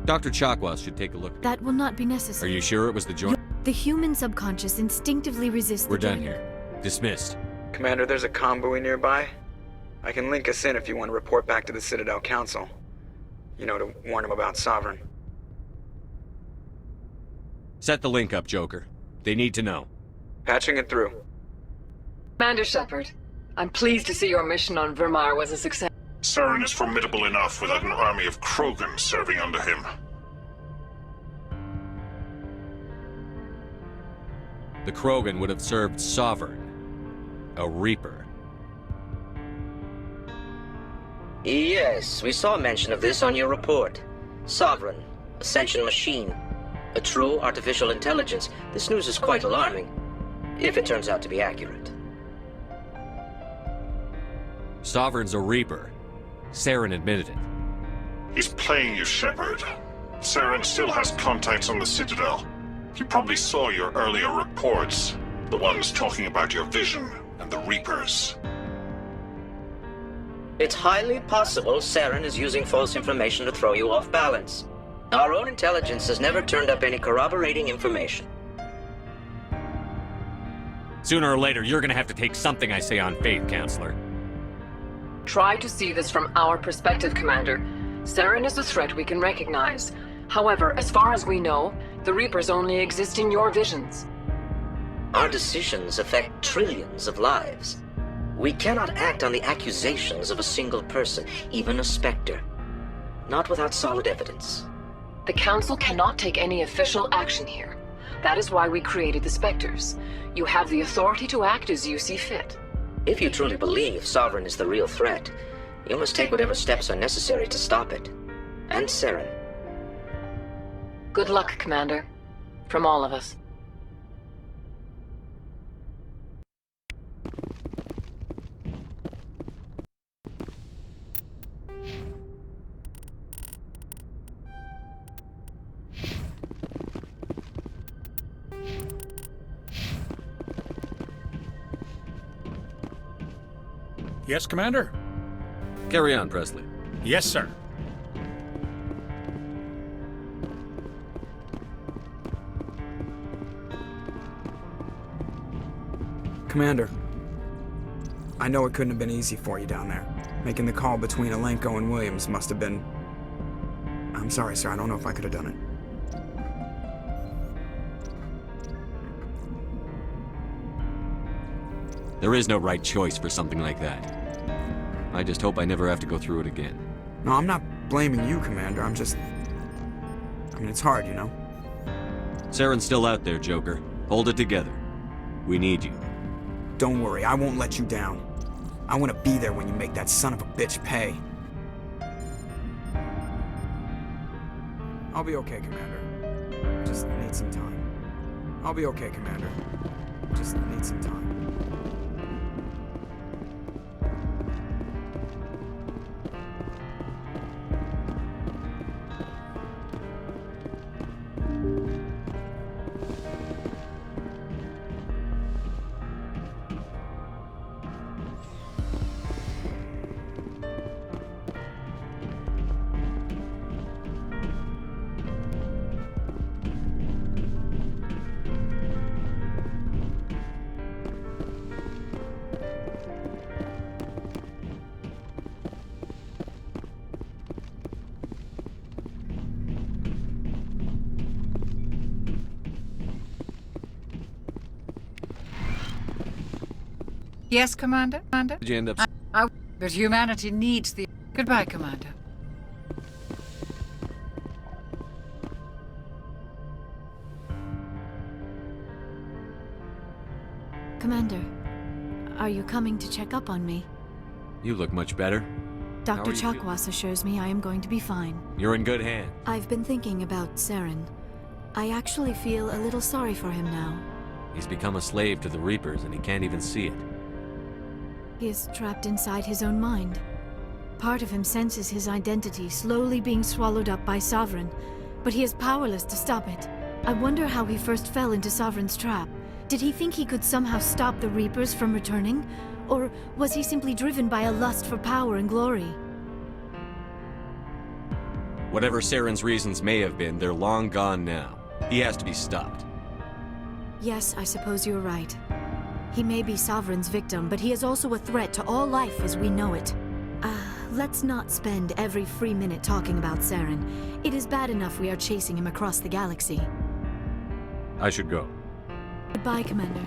Dr. Chakwas should take a look. That will not be necessary. Are you sure it was the joint? The human subconscious instinctively resists We're the done here. Dismissed. Commander, there's a convoy nearby. I can link us in if you want to report back to the Citadel Council. You know, to warn them about Sovereign. Set the link up, Joker. They need to know. Patching it through. Commander Shepard, I'm pleased to see your mission on Vermair was a success. Saren is formidable enough without an army of Krogan serving under him. The Krogan would have served Sovereign, a Reaper. Yes, we saw mention of this on your report. Sovereign, Ascension machine, a true artificial intelligence. This news is quite alarming, if it turns out to be accurate. Sovereign's a Reaper. Saren admitted it. He's playing you, Shepard. Saren still has contacts on the Citadel. He probably saw your earlier reports, the ones talking about your vision and the Reapers. It's highly possible Saren is using false information to throw you off balance. Our own intelligence has never turned up any corroborating information. Sooner or later, you're gonna have to take something I say on faith, Counselor. Try to see this from our perspective, Commander. Saren is a threat we can recognize. However, as far as we know, the Reapers only exist in your visions. Our decisions affect trillions of lives. We cannot act on the accusations of a single person, even a Spectre. Not without solid evidence. The Council cannot take any official action here. That is why we created the Spectres. You have the authority to act as you see fit. If you truly believe Sovereign is the real threat, you must take whatever steps are necessary to stop it. And Saren. Good luck, Commander. From all of us. Yes, Commander? Carry on, Presley. Yes, sir. Commander, I know it couldn't have been easy for you down there. Making the call between Alenko and Williams must have been... I'm sorry, sir, I don't know if I could have done it. There is no right choice for something like that. I just hope I never have to go through it again. No, I'm not blaming you, Commander, I'm just... I mean, it's hard, you know? Saren's still out there, Joker. Hold it together. We need you. Don't worry, I won't let you down. I want to be there when you make that son of a bitch pay. I'll be okay, Commander. Just need some time. I'll be okay, Commander. Just need some time. Yes, Commander? Did you end up... But humanity needs the... Goodbye, Commander. Commander, are you coming to check up on me? You look much better. Dr. How are you Chakwas assures me I am going to be fine. You're in good hands. I've been thinking about Saren. I actually feel a little sorry for him now. He's become a slave to the Reapers and he can't even see it. He is trapped inside his own mind. Part of him senses his identity slowly being swallowed up by Sovereign, but he is powerless to stop it. I wonder how he first fell into Sovereign's trap. Did he think he could somehow stop the Reapers from returning? Or was he simply driven by a lust for power and glory? Whatever Saren's reasons may have been, they're long gone now. He has to be stopped. Yes, I suppose you're right. He may be Sovereign's victim, but he is also a threat to all life as we know it. Let's not spend every free minute talking about Saren. It is bad enough we are chasing him across the galaxy. I should go. Goodbye, Commander.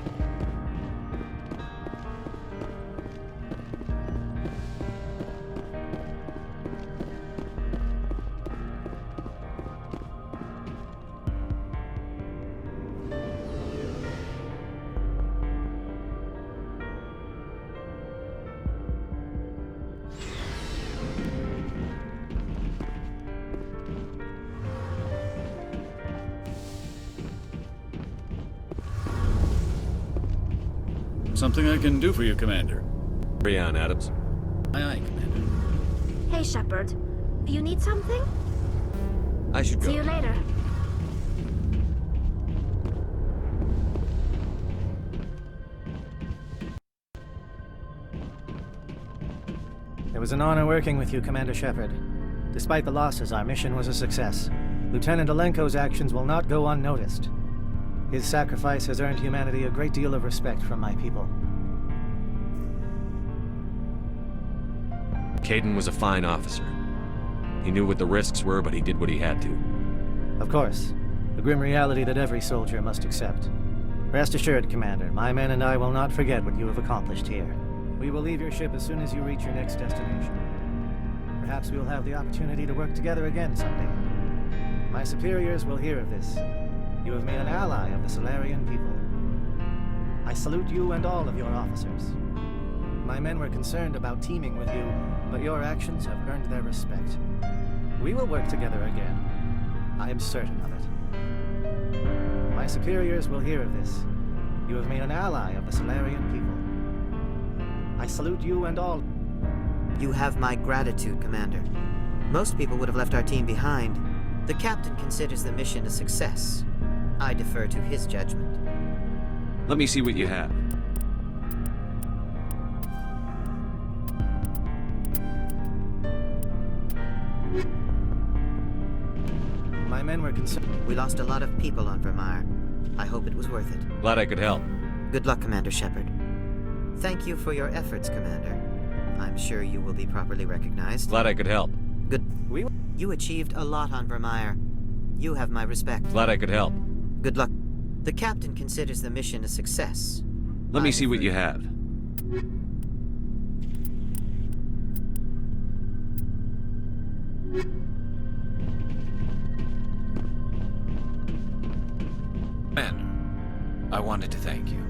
Something I can do for you, Commander. Carry on, Adams. Aye, aye, Commander. Hey, Shepard. You need something? I should go. See you later. It was an honor working with you, Commander Shepard. Despite the losses, our mission was a success. Lieutenant Alenko's actions will not go unnoticed. His sacrifice has earned humanity a great deal of respect from my people. Caden was a fine officer. He knew what the risks were, but he did what he had to. Of course. A grim reality that every soldier must accept. Rest assured, Commander, my men and I will not forget what you have accomplished here. We will leave your ship as soon as you reach your next destination. Perhaps we will have the opportunity to work together again someday. My superiors will hear of this. You have made an ally of the Solarian people. I salute you and all of your officers. My men were concerned about teaming with you, but your actions have earned their respect. We will work together again. I am certain of it. My superiors will hear of this. You have made an ally of the Solarian people. I salute you and all. You have my gratitude, Commander. Most people would have left our team behind. The captain considers the mission a success. I defer to his judgment. Let me see what you have. My men were concerned. We lost a lot of people on Vermair. I hope it was worth it. Glad I could help. Good luck, Commander Shepard. Thank you for your efforts, Commander. I'm sure you will be properly recognized. Glad I could help. Good. You achieved a lot on Vermair. You have my respect. Glad I could help. Good luck. The captain considers the mission a success. Let me see what you have. Commander, I wanted to thank you.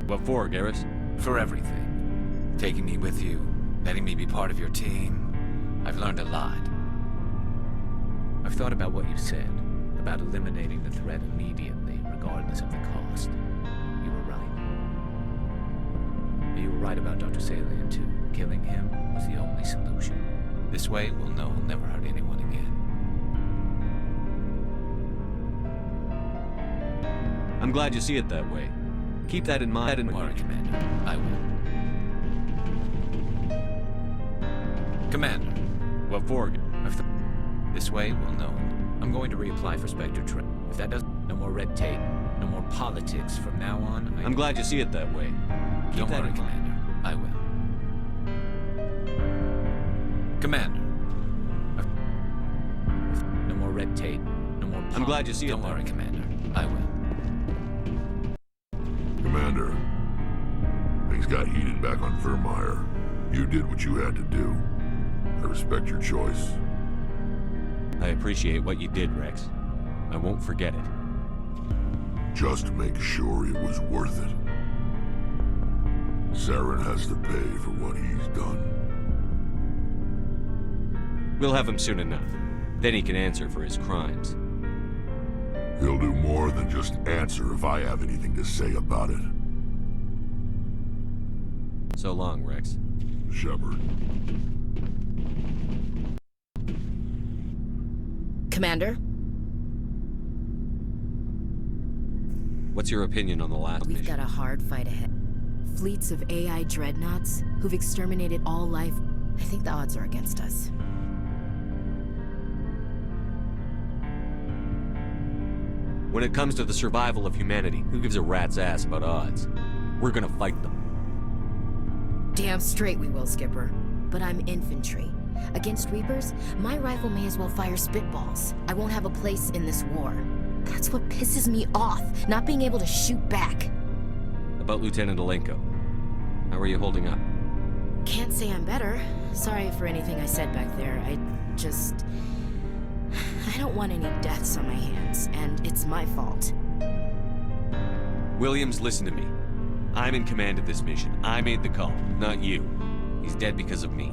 What for, Garrus? For everything. Taking me with you, letting me be part of your team. I've learned a lot. I've thought about what you said, about eliminating the threat immediately, regardless of the cost. You were right. You were right about Dr. Salian, too. Killing him was the only solution. This way, we'll know he'll never hurt anyone again. I'm glad you see it that way. Keep that in mind. Don't worry, Commander. I will. Commander. What for? This way, we'll know. I'm going to reapply for Spectre Trip. If that doesn't, no more red tape, no more politics. From now on, I'm glad you see it that way. Don't worry, Commander. I will. Commander. No more red tape, no more politics. I'm glad you see it. Don't worry, Commander. I will. Commander, things got heated back on Vermair. You did what you had to do. I respect your choice. I appreciate what you did, Rex. I won't forget it. Just make sure it was worth it. Saren has to pay for what he's done. We'll have him soon enough. Then he can answer for his crimes. He'll do more than just answer if I have anything to say about it. So long, Rex. Shepard. Commander? What's your opinion on the last We've mission? got a hard fight ahead. Fleets of AI dreadnoughts who've exterminated all life. I think the odds are against us. When it comes to the survival of humanity, who gives a rat's ass about odds? We're gonna fight them. Damn straight we will, Skipper. But I'm infantry. Against Reapers, my rifle may as well fire spitballs. I won't have a place in this war. That's what pisses me off, not being able to shoot back. About Lieutenant Alenko. How are you holding up? Can't say I'm better. Sorry for anything I said back there. I don't want any deaths on my hands, and it's my fault. Williams, listen to me. I'm in command of this mission. I made the call, not you. He's dead because of me.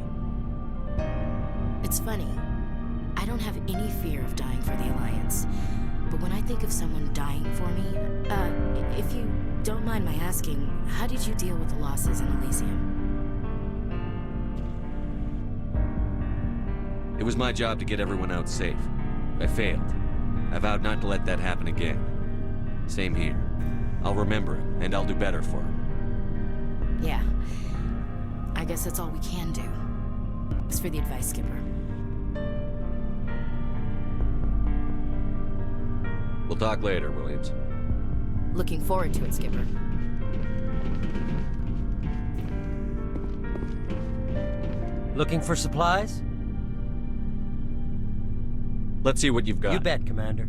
It's funny. I don't have any fear of dying for the Alliance. But when I think of someone dying for me, if you don't mind my asking, how did you deal with the losses in Elysium? It was my job to get everyone out safe. I failed. I vowed not to let that happen again. Same here. I'll remember him, and I'll do better for him. Yeah. I guess that's all we can do. Thanks for the advice, Skipper. We'll talk later, Williams. Looking forward to it, Skipper. Looking for supplies? Let's see what you've got. You bet, Commander.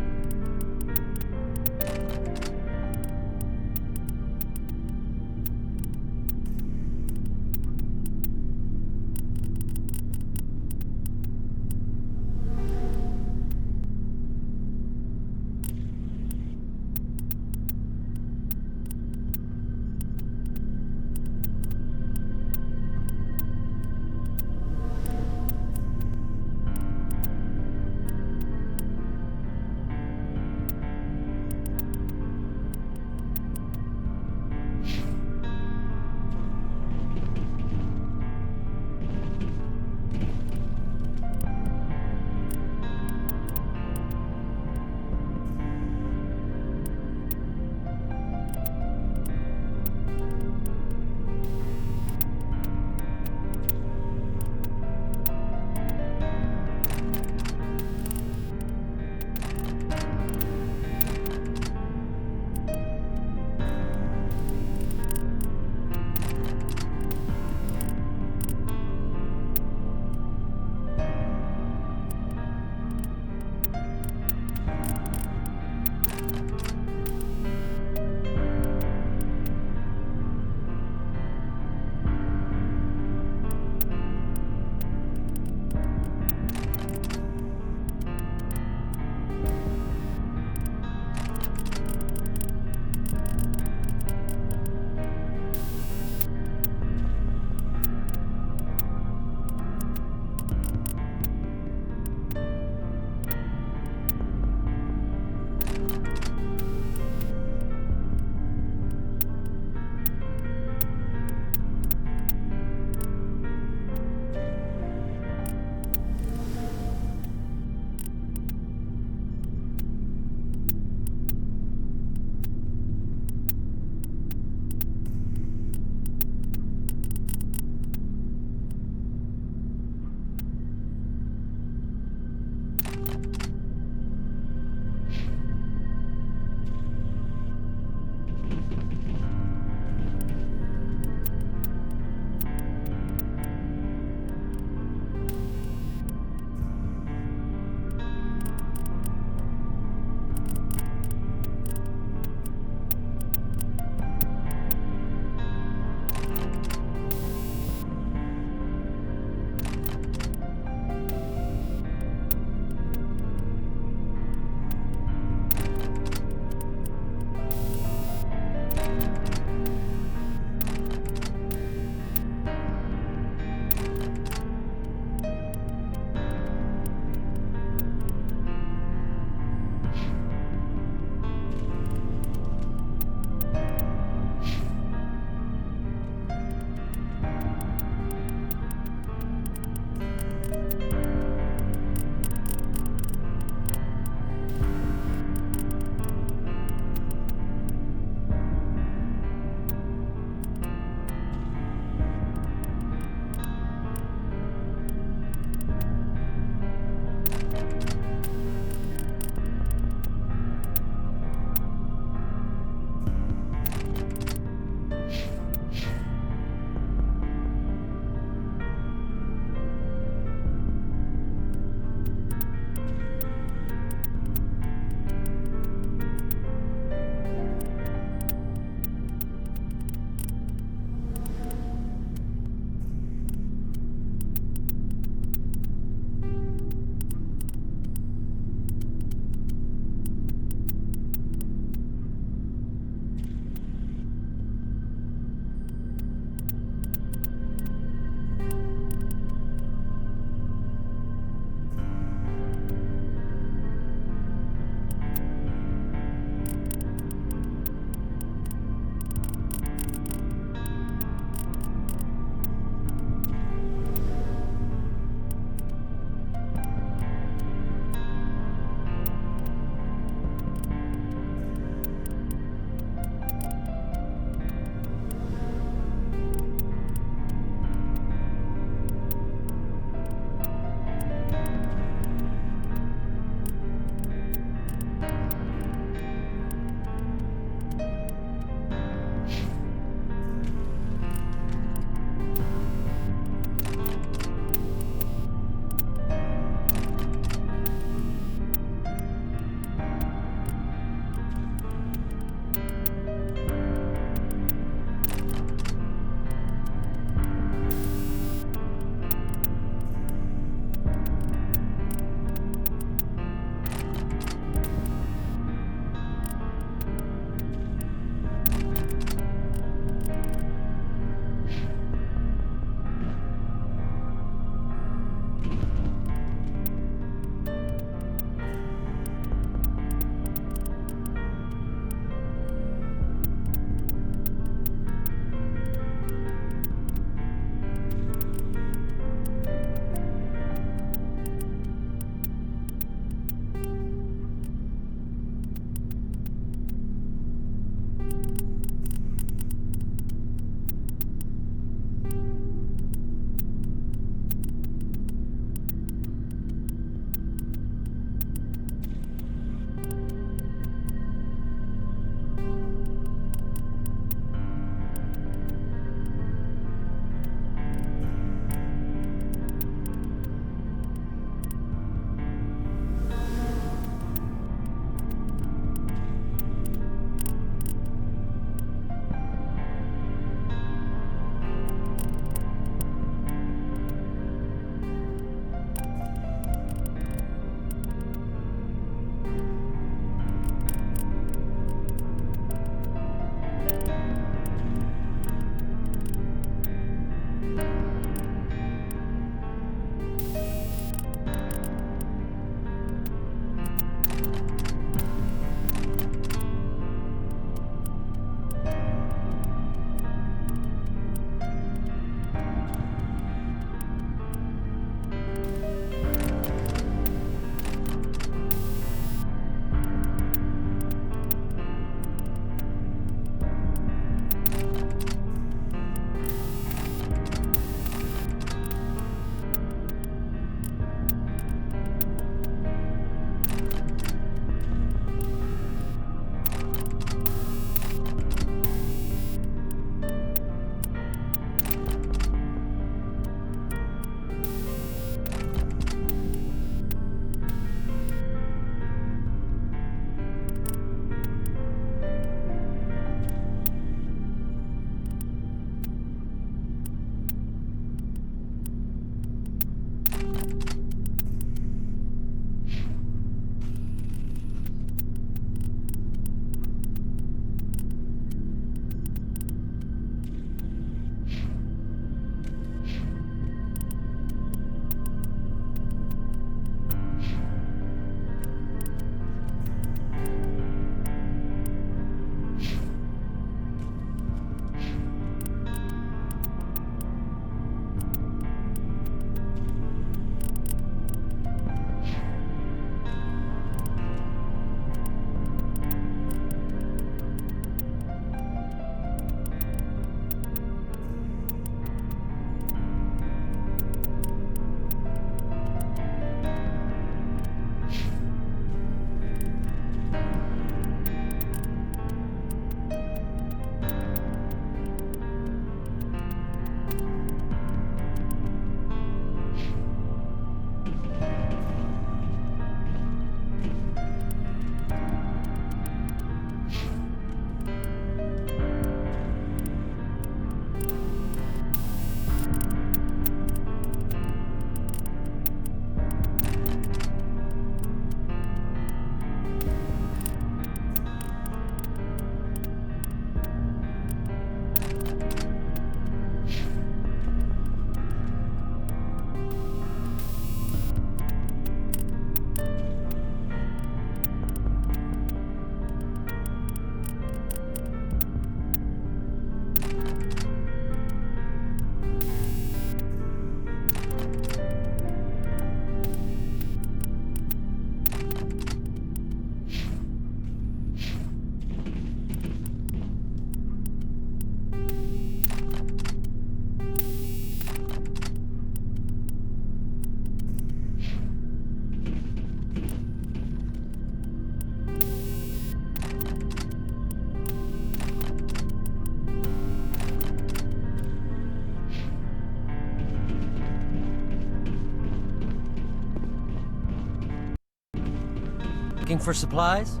Looking for supplies?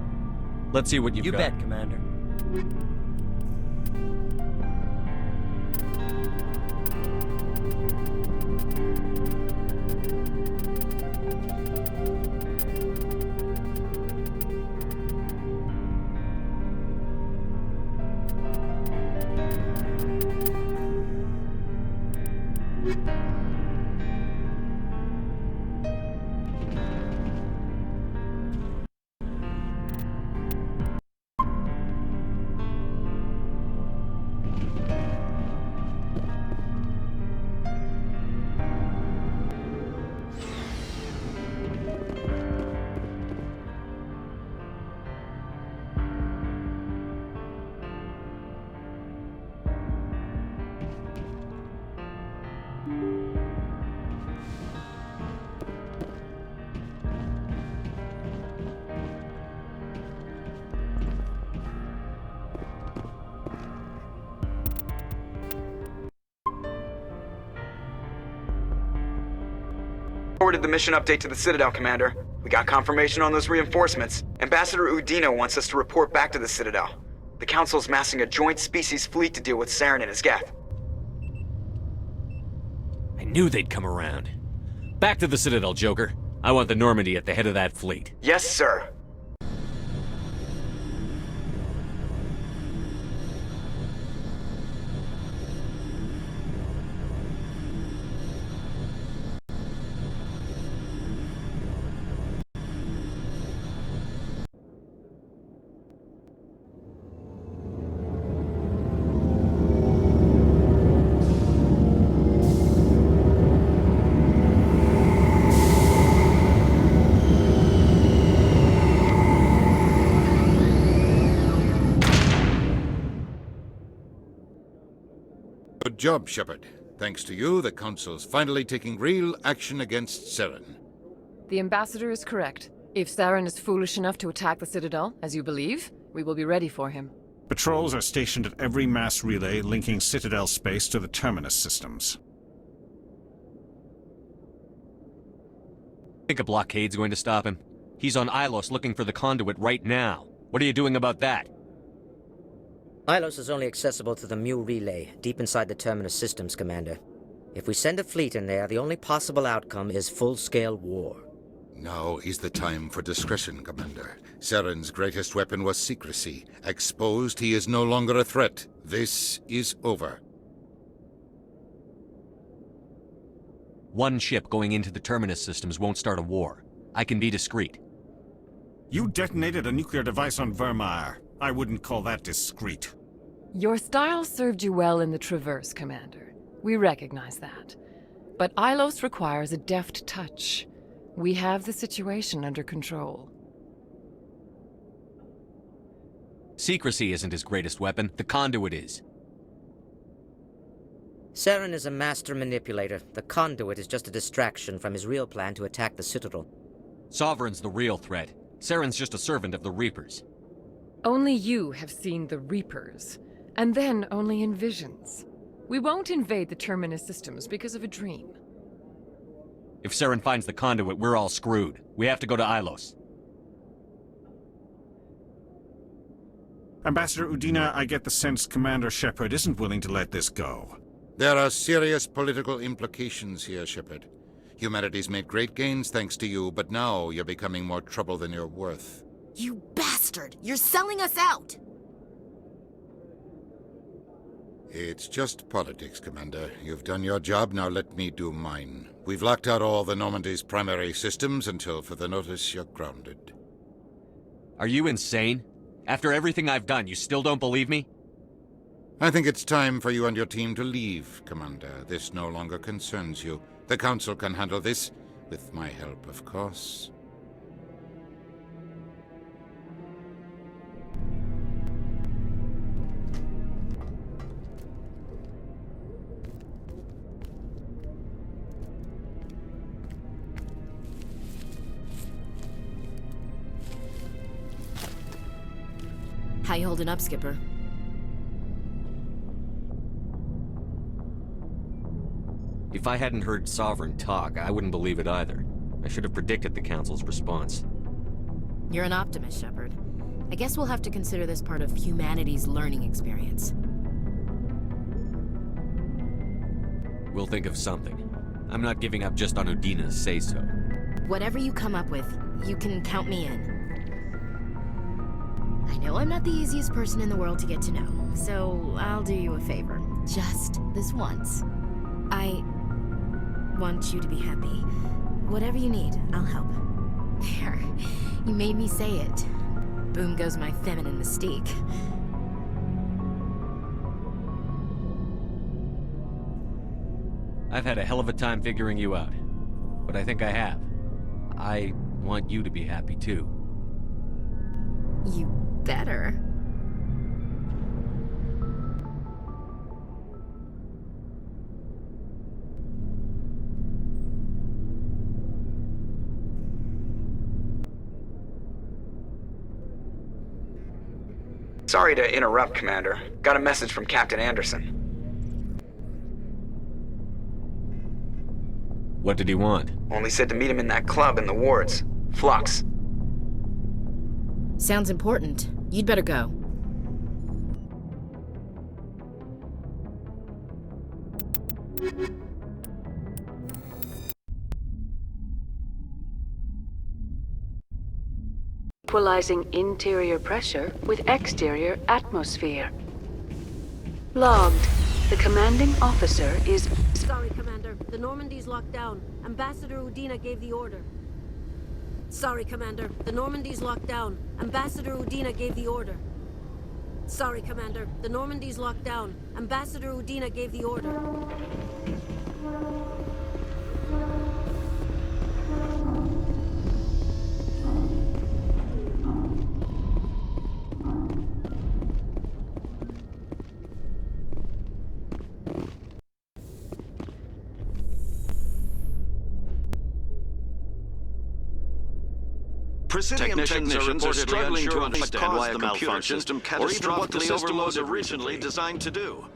Let's see what you've got. You bet, Commander. Forwarded the mission update to the Citadel, Commander. We got confirmation on those reinforcements. Ambassador Udina wants us to report back to the Citadel. The Council's massing a joint species fleet to deal with Saren and his Geth. I knew they'd come around. Back to the Citadel, Joker. I want the Normandy at the head of that fleet. Yes, sir. Good job, Shepard. Thanks to you, the Council's finally taking real action against Saren. The Ambassador is correct. If Saren is foolish enough to attack the Citadel, as you believe, we will be ready for him. Patrols are stationed at every mass relay linking Citadel space to the Terminus systems. Think a blockade's going to stop him? He's on Ilos looking for the conduit right now. What are you doing about that? Ilos is only accessible to the Mu relay, deep inside the Terminus systems, Commander. If we send a fleet in there, the only possible outcome is full-scale war. Now is the time for discretion, Commander. Saren's greatest weapon was secrecy. Exposed, he is no longer a threat. This is over. One ship going into the Terminus systems won't start a war. I can be discreet. You detonated a nuclear device on Vermair. I wouldn't call that discreet. Your style served you well in the Traverse, Commander. We recognize that. But Ilos requires a deft touch. We have the situation under control. Secrecy isn't his greatest weapon. The conduit is. Saren is a master manipulator. The conduit is just a distraction from his real plan to attack the Citadel. Sovereign's the real threat. Saren's just a servant of the Reapers. Only you have seen the Reapers, and then only in visions. We won't invade the Terminus systems because of a dream. If Saren finds the conduit, we're all screwed. We have to go to Ilos. Ambassador Udina, I get the sense Commander Shepard isn't willing to let this go. There are serious political implications here, Shepard. Humanity's made great gains thanks to you, but now you're becoming more trouble than you're worth. You bastard! You're selling us out! It's just politics, Commander. You've done your job, now let me do mine. We've locked out all the Normandy's primary systems until further notice you're grounded. Are you insane? After everything I've done, you still don't believe me? I think it's time for you and your team to leave, Commander. This no longer concerns you. The Council can handle this, with my help, of course. How you holding up, Skipper? If I hadn't heard Sovereign talk, I wouldn't believe it either. I should have predicted the Council's response. You're an optimist, Shepard. I guess we'll have to consider this part of humanity's learning experience. We'll think of something. I'm not giving up just on Udina's say-so. Whatever you come up with, you can count me in. I know I'm not the easiest person in the world to get to know, so I'll do you a favor. Just this once. I want you to be happy. Whatever you need, I'll help. There. You made me say it. Boom goes my feminine mystique. I've had a hell of a time figuring you out. But I think I have. I want you to be happy too. You better. Sorry to interrupt, Commander. Got a message from Captain Anderson. What did he want? Only said to meet him in that club in the wards. Flux. Sounds important. You'd better go. Equalizing interior pressure with exterior atmosphere. Logged. The commanding officer is... Sorry, Commander. The Normandy's locked down. Ambassador Udina gave the order. Sorry, Commander. The Normandy's locked down. Ambassador Udina gave the order. Sorry, Commander. The Normandy's locked down. Ambassador Udina gave the order. Presidium technicians are struggling to understand why a computer system catastrophically overloaded originally designed to do.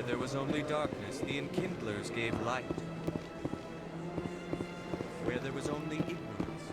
There was only darkness, the enkindlers gave light. Where there was only ignorance,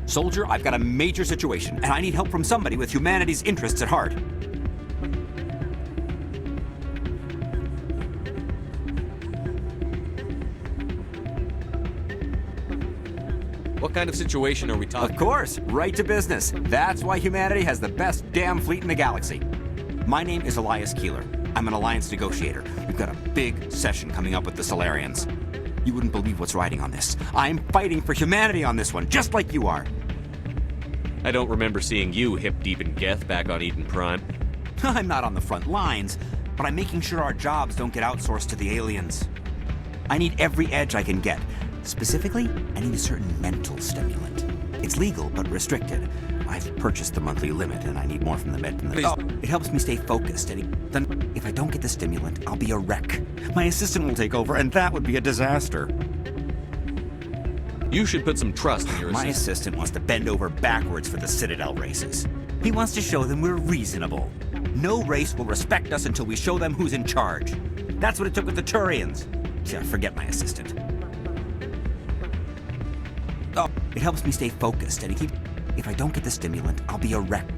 Soldier, I've got a major situation, and I need help from somebody with humanity's interests at heart. What kind of situation are we talking? Of course, right to business. That's why humanity has the best damn fleet in the galaxy. My name is Elias Keeler. I'm an alliance negotiator. We've got a big session coming up with the Solarians. You wouldn't believe what's riding on this. I'm fighting for humanity on this one, just like you are. I don't remember seeing you hip deep in Geth back on Eden Prime. I'm not on the front lines, but I'm making sure our jobs don't get outsourced to the aliens. I need every edge I can get. Specifically, I need a certain mental stimulant. It's legal, but restricted. I've purchased the monthly limit, and I need more from the med. It helps me stay focused, and then if I don't get the stimulant, I'll be a wreck. My assistant will take over, and that would be a disaster. You should put some trust in your My assistant wants to bend over backwards for the Citadel races. He wants to show them we're reasonable. No race will respect us until we show them who's in charge. That's what it took with the Turians. Yeah, forget my assistant. It helps me stay focused, and if I don't get the stimulant, I'll be a wreck.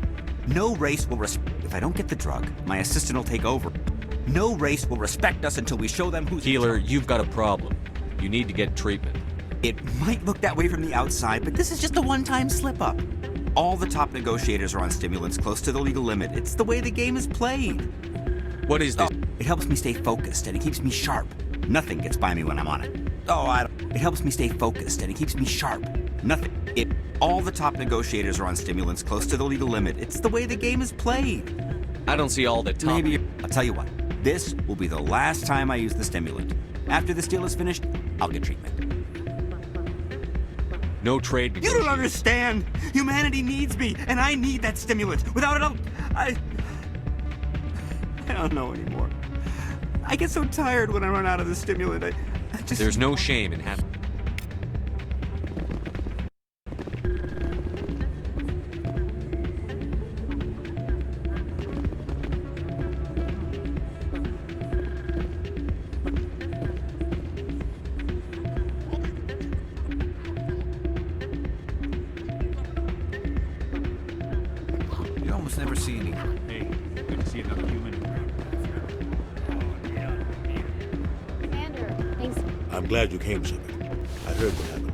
No race will if I don't get the drug, my assistant will take over. No race will respect us until we show them who's Keeler, you've got a problem. You need to get treatment. It might look that way from the outside, but this is just a one-time slip-up. All the top negotiators are on stimulants close to the legal limit. It's the way the game is played. What is this? It helps me stay focused, and it keeps me sharp. Nothing gets by me when I'm on it. It helps me stay focused, and it keeps me sharp. Nothing. All the top negotiators are on stimulants close to the legal limit. It's the way the game is played. I don't see all the top. Maybe. I'll tell you what. This will be the last time I use the stimulant. After this deal is finished, I'll get treatment. No trade. You don't understand. Humanity needs me, and I need that stimulant. Without it, I don't know anymore. I get so tired when I run out of the stimulant. I just... There's no shame in having... You almost never see any. Hey, good to see another human. Commander, thanks. I'm glad you came, Shepard. I heard what happened.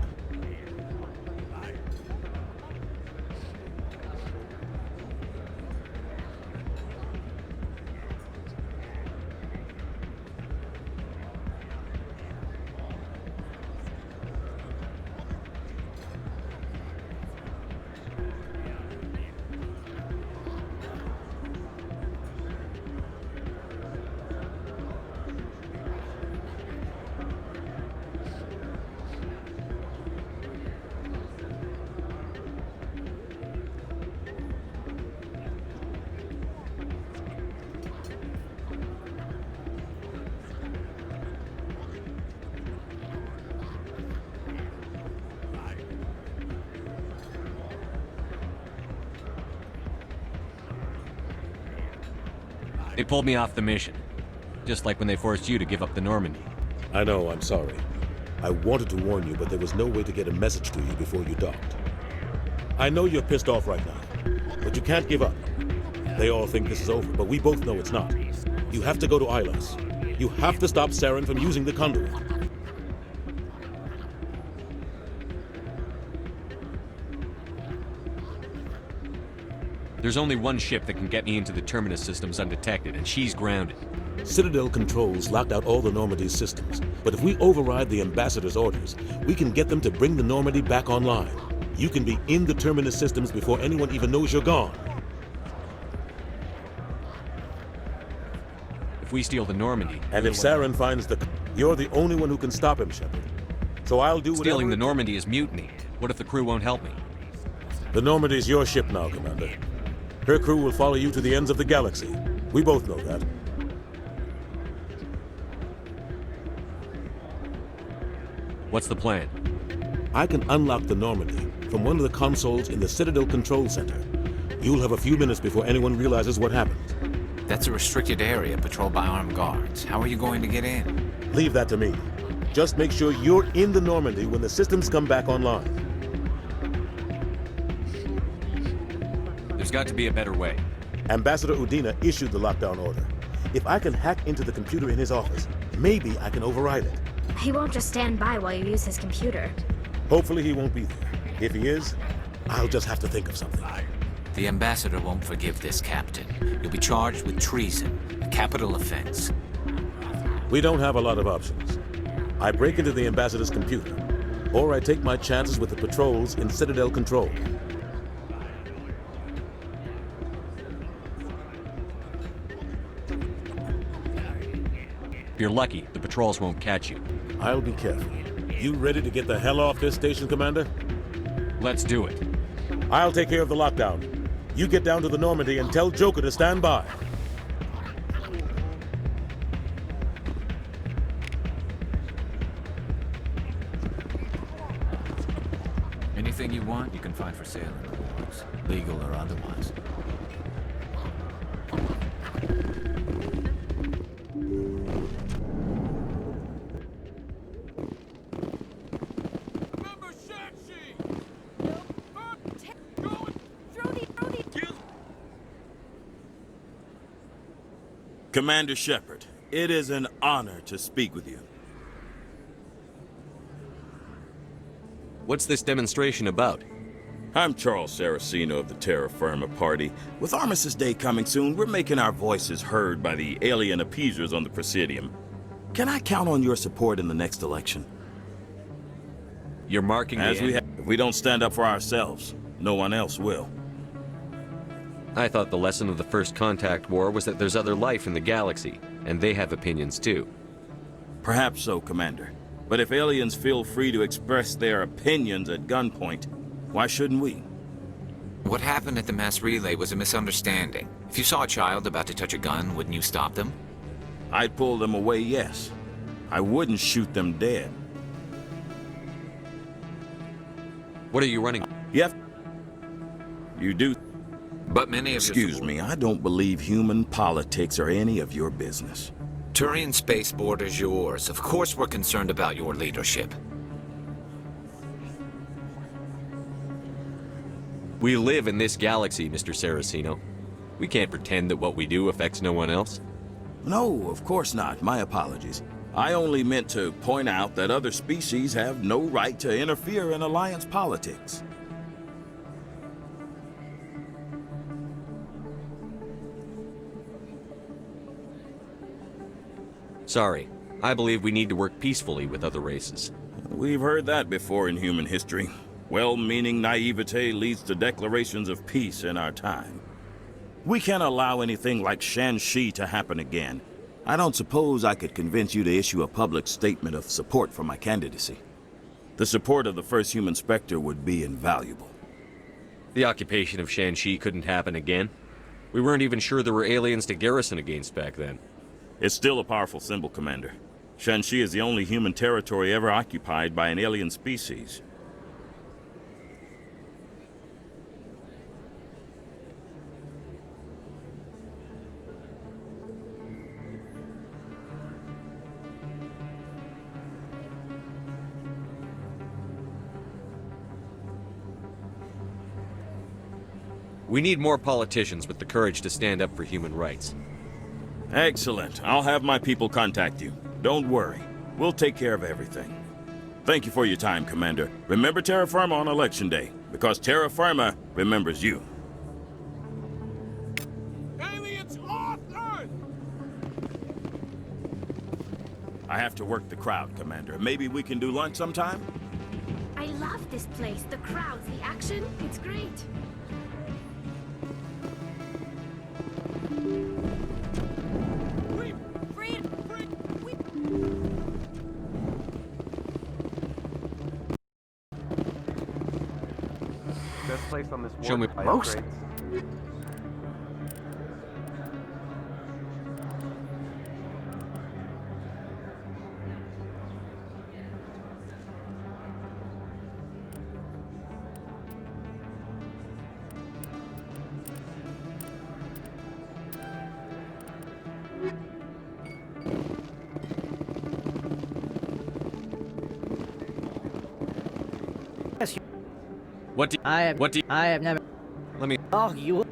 They pulled me off the mission. Just like when they forced you to give up the Normandy. I know, I'm sorry. I wanted to warn you, but there was no way to get a message to you before you docked. I know you're pissed off right now, but you can't give up. They all think this is over, but we both know it's not. You have to go to Ilos. You have to stop Saren from using the conduit. There's only one ship that can get me into the Terminus systems undetected, and she's grounded. Citadel controls locked out all the Normandy's systems, but if we override the Ambassador's orders, we can get them to bring the Normandy back online. You can be in the Terminus systems before anyone even knows you're gone. If we steal the Normandy... And if Saren finds the... You're the only one who can stop him, Shepard. So I'll do whatever... Stealing the Normandy is mutiny. What if the crew won't help me? The Normandy's your ship now, Commander. Her crew will follow you to the ends of the galaxy. We both know that. What's the plan? I can unlock the Normandy from one of the consoles in the Citadel Control Center. You'll have a few minutes before anyone realizes what happened. That's a restricted area patrolled by armed guards. How are you going to get in? Leave that to me. Just make sure you're in the Normandy when the systems come back online. There's got to be a better way. Ambassador Udina issued the lockdown order. If I can hack into the computer in his office, maybe I can override it. He won't just stand by while you use his computer. Hopefully he won't be there. If he is, I'll just have to think of something. The ambassador won't forgive this, Captain. You'll be charged with treason, a capital offense. We don't have a lot of options. I break into the ambassador's computer, or I take my chances with the patrols in Citadel Control. If you're lucky, the patrols won't catch you. I'll be careful. You ready to get the hell off this station, Commander? Let's do it. I'll take care of the lockdown. You get down to the Normandy and tell Joker to stand by. Anything you want, you can find for sale in the wars, legal or otherwise. Commander Shepard, it is an honor to speak with you. What's this demonstration about? I'm Charles Saraceno of the Terra Firma Party. With Armistice Day coming soon, we're making our voices heard by the alien appeasers on the Presidium. Can I count on your support in the next election? You're marking As we have. If we don't stand up for ourselves, no one else will. I thought the lesson of the First Contact War was that there's other life in the galaxy, and they have opinions too. Perhaps so, Commander. But if aliens feel free to express their opinions at gunpoint, why shouldn't we? What happened at the mass relay was a misunderstanding. If you saw a child about to touch a gun, wouldn't you stop them? I'd pull them away, yes. I wouldn't shoot them dead. What are you running? Yep. You do. But many of Excuse me, I don't believe human politics are any of your business. Turian spaceport is yours. Of course we're concerned about your leadership. We live in this galaxy, Mr. Saraceno. We can't pretend that what we do affects no one else. No, of course not. My apologies. I only meant to point out that other species have no right to interfere in alliance politics. Sorry. I believe we need to work peacefully with other races. We've heard that before in human history. Well-meaning naivete leads to declarations of peace in our time. We can't allow anything like Shan-Shi to happen again. I don't suppose I could convince you to issue a public statement of support for my candidacy. The support of the first human Spectre would be invaluable. The occupation of Shan-Shi couldn't happen again. We weren't even sure there were aliens to garrison against back then. It's still a powerful symbol, Commander. Shan-Shi is the only human territory ever occupied by an alien species. We need more politicians with the courage to stand up for human rights. Excellent. I'll have my people contact you. Don't worry. We'll take care of everything. Thank you for your time, Commander. Remember Terra Firma on Election Day, because Terra Firma remembers you. Aliens off Earth! I have to work the crowd, Commander. Maybe we can do lunch sometime? I love this place. The crowds, the action. It's great. Best place on this Show me most. Yes, What do I have never. Let me. Oh, you.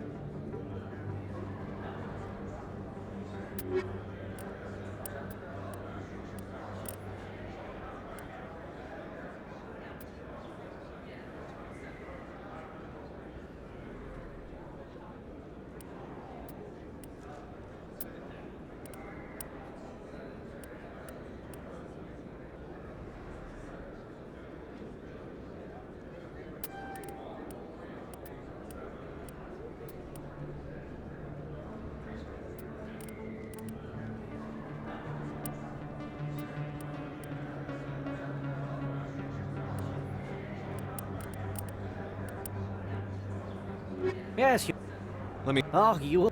Yes, you... Let me... Oh, you...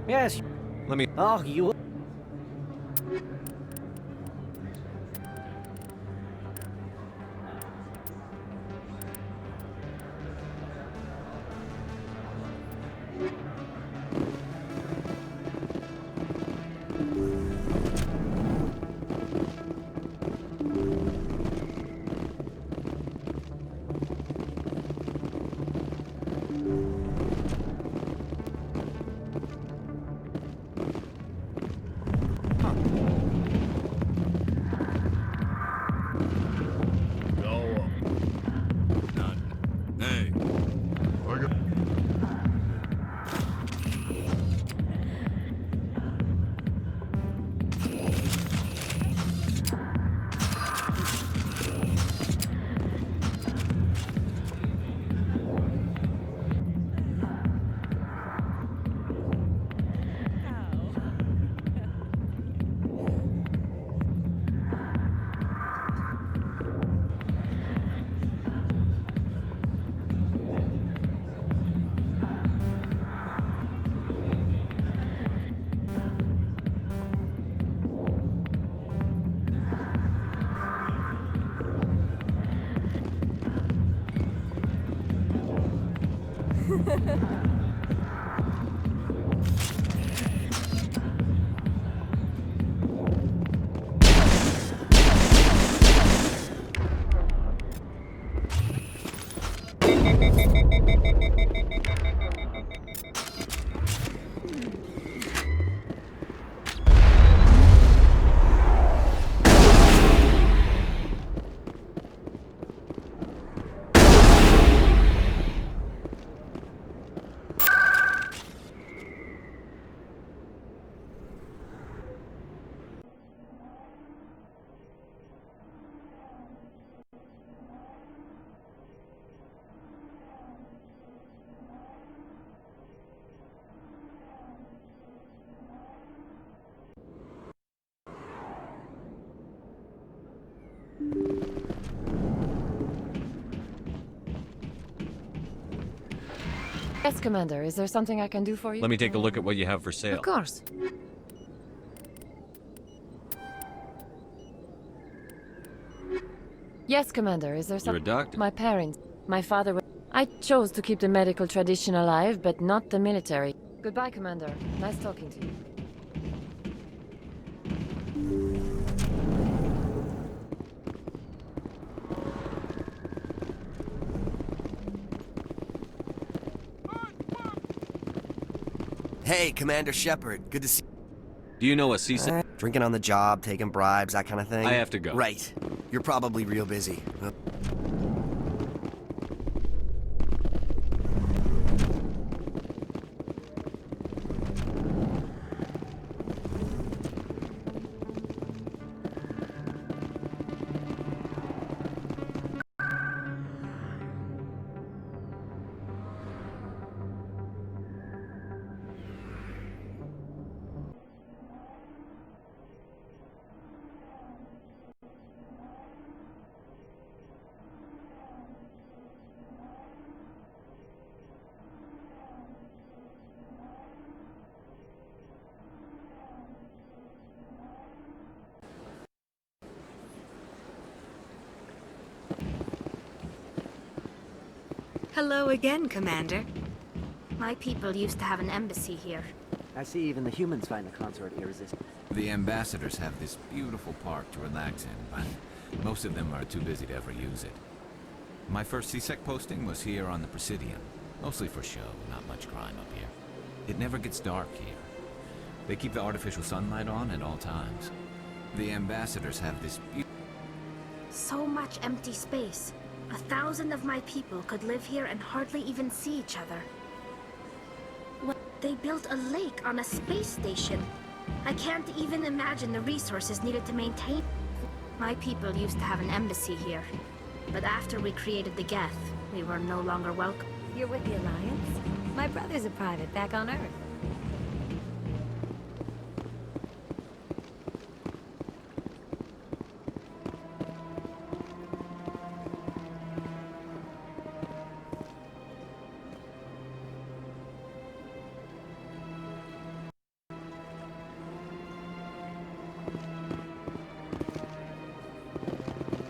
Yes. Let me... Oh, you... Yes, Commander. Is there something I can do for you? Let me take a look at what you have for sale. Of course. Yes, Commander. Is there something... You're a doctor? My parents. My father... I chose to keep the medical tradition alive, but not the military. Goodbye, Commander. Nice talking to you. Hey, Commander Shepard. Good to see you. Do you know a CSEC? Drinking on the job, taking bribes, that kind of thing? I have to go. Right. You're probably real busy. Hello again, Commander. My people used to have an embassy here. I see even the humans find the consort irresistible. The ambassadors have this beautiful park to relax in, but most of them are too busy to ever use it. My first CSEC posting was here on the Presidium. Mostly for show, not much crime up here. It never gets dark here. They keep the artificial sunlight on at all times. The ambassadors have this So much empty space. 1,000 of my people could live here and hardly even see each other. What? They built a lake on a space station. I can't even imagine the resources needed to maintain. My people used to have an embassy here. But after we created the Geth, we were no longer welcome. You're with the Alliance? My brother's a private back on Earth.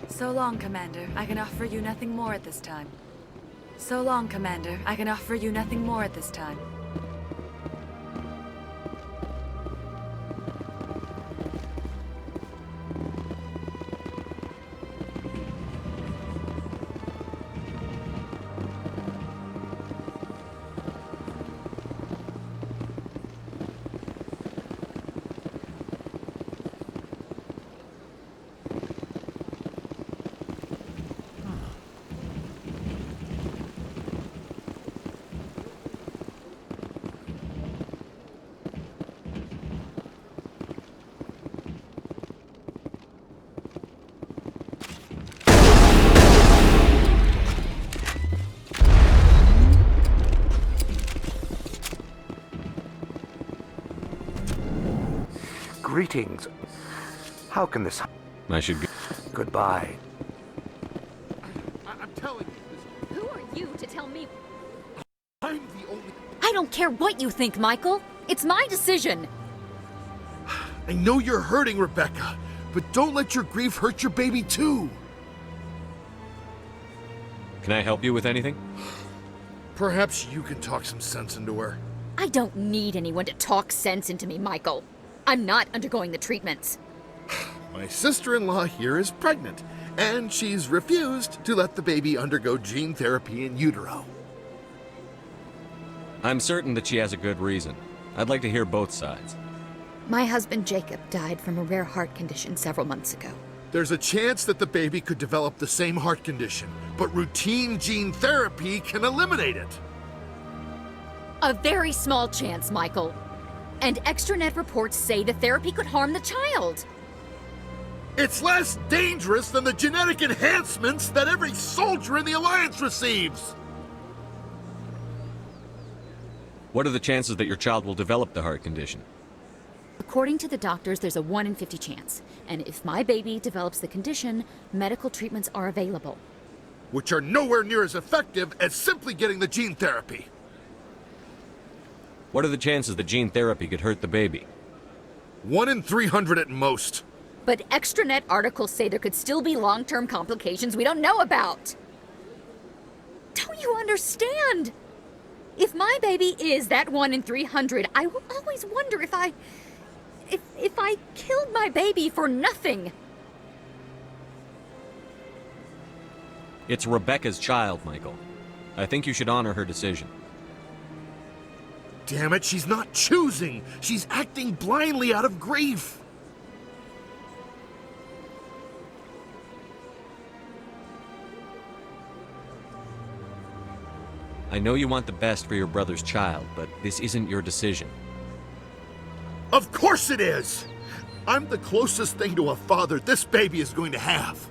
So long, Commander. I can offer you nothing more at this time. So long, Commander. I can offer you nothing more at this time. Greetings. How can this... I should go. Goodbye. I'm telling you. Who are you to tell me? I'm the only... I don't care what you think, Michael. It's my decision. I know you're hurting, Rebecca, but don't let your grief hurt your baby too. Can I help you with anything? Perhaps you can talk some sense into her. I don't need anyone to talk sense into me, Michael. I'm not undergoing the treatments. My sister-in-law here is pregnant, and she's refused to let the baby undergo gene therapy in utero. I'm certain that she has a good reason. I'd like to hear both sides. My husband Jacob died from a rare heart condition several months ago. There's a chance that the baby could develop the same heart condition, but routine gene therapy can eliminate it. A very small chance, Michael. And extranet reports say the therapy could harm the child. It's less dangerous than the genetic enhancements that every soldier in the Alliance receives. What are the chances that your child will develop the heart condition? According to the doctors, there's a 1 in 50 chance. And if my baby develops the condition, medical treatments are available. Which are nowhere near as effective as simply getting the gene therapy. What are the chances that gene therapy could hurt the baby? 1 in 300 at most. But extranet articles say there could still be long-term complications we don't know about. Don't you understand? If my baby is that 1 in 300, I will always wonder if I killed my baby for nothing. It's Rebecca's child, Michael. I think you should honor her decision. Damn it, she's not choosing. She's acting blindly out of grief. I know you want the best for your brother's child, but this isn't your decision. Of course it is! I'm the closest thing to a father this baby is going to have.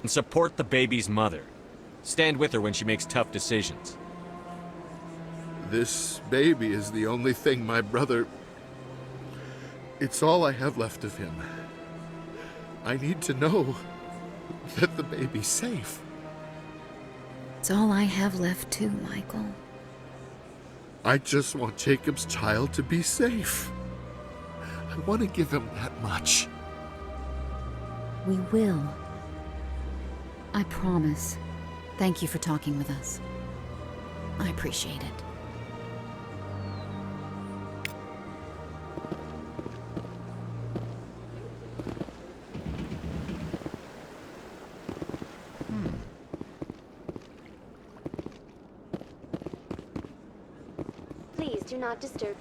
And support the baby's mother. Stand with her when she makes tough decisions. This baby is the only thing my brother... It's all I have left of him. I need to know that the baby's safe. It's all I have left too, Michael. I just want Jacob's child to be safe. I want to give him that much. We will. I promise. Thank you for talking with us. I appreciate it. Please do not disturb.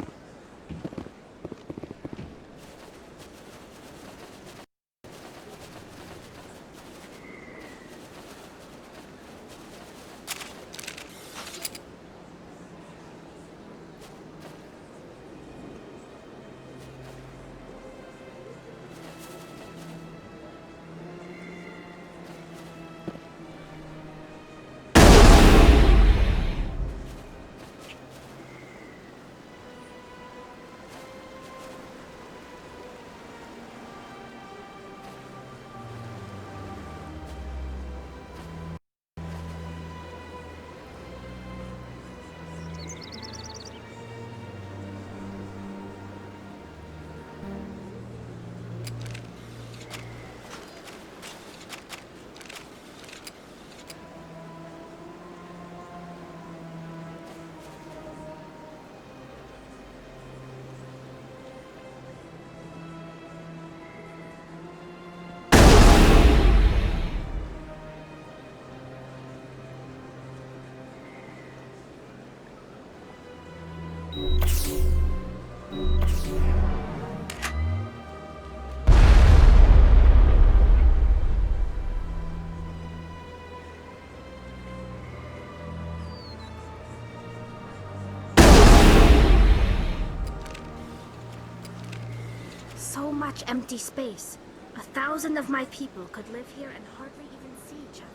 much empty space. 1,000 of my people could live here and hardly even see each other.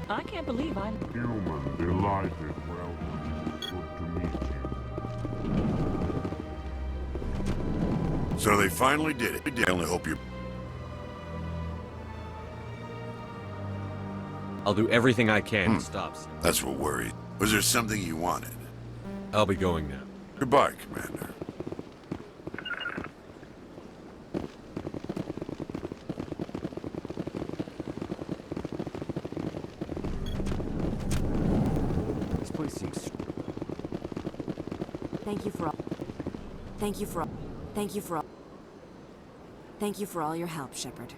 I can't believe I'm human. Delighted. Welcome. Good to meet you. So they finally did it. I only hope you... I'll do everything I can to stop. That's what worried. Was there something you wanted? I'll be going now. Goodbye, Commander. This place seems... Thank you for all your help, Shepard.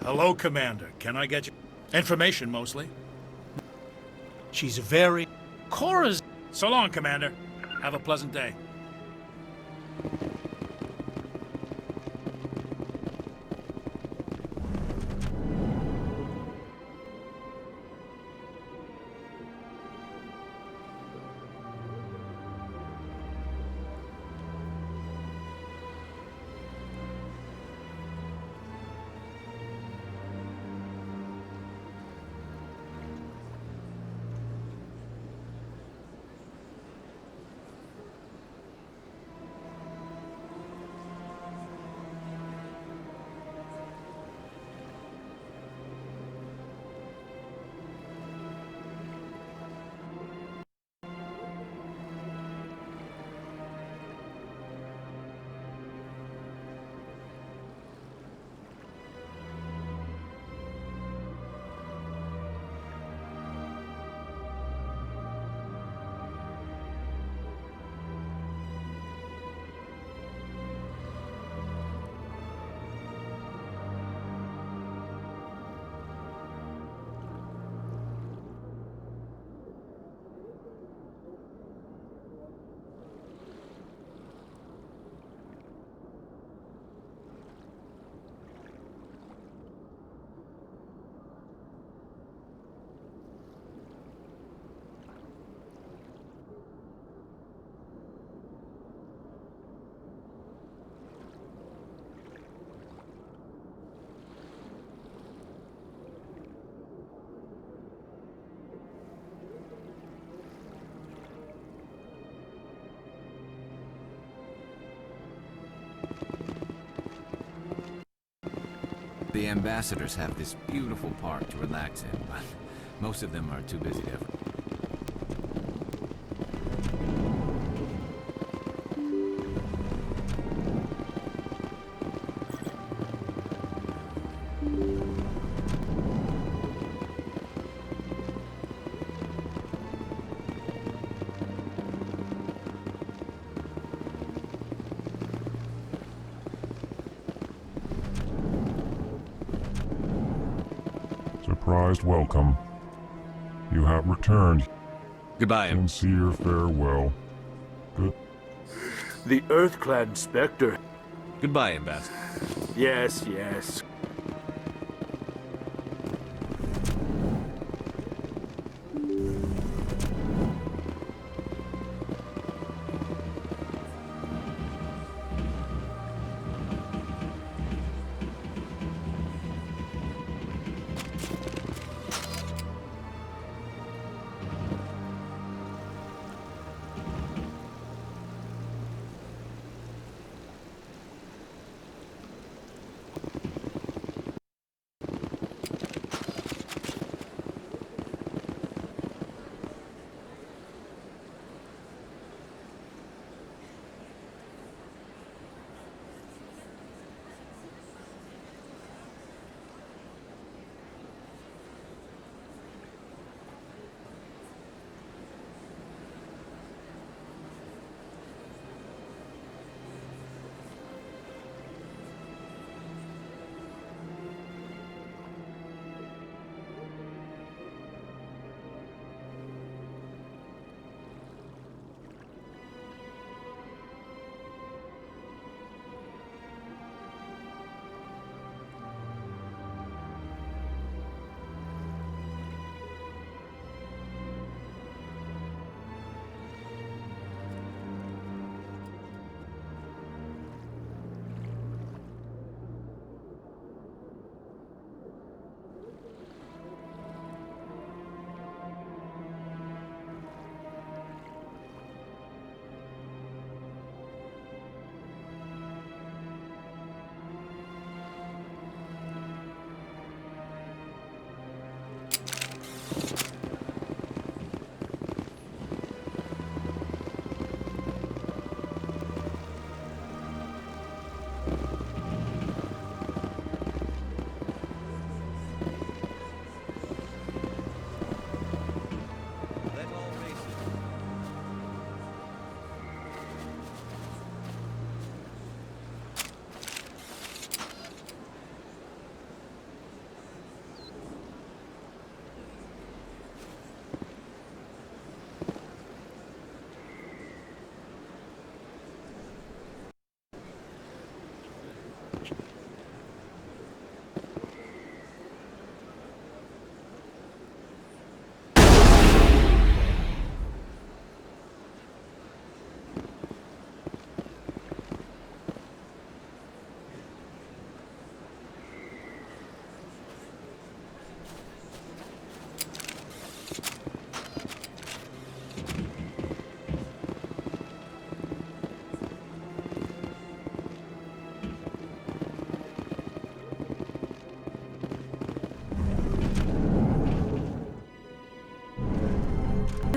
Hello, Commander. Can I get you information, mostly? She's very... Cora's... So long, Commander. Have a pleasant day. The ambassadors have this beautiful park to relax in, but most of them are too busy to ever. Surprised welcome. You have returned. Goodbye. Sincere farewell. Good. The Earth-clad Spectre. Goodbye, Ambassador. Yes, yes.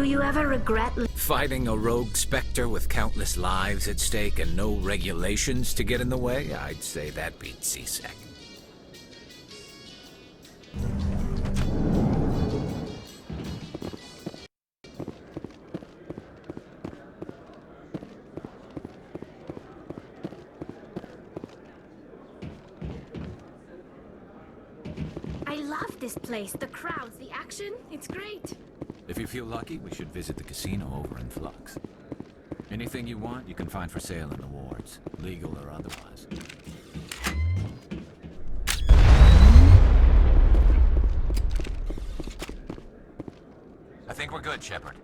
Do you ever regret Fighting a rogue specter with countless lives at stake and no regulations to get in the way? I'd say that beats C-Sec. I love this place. The crowds, the action, it's great. If you feel lucky, we should visit the casino over in Flux. Anything you want, you can find for sale in the wards, legal or otherwise. I think we're good, Shepard.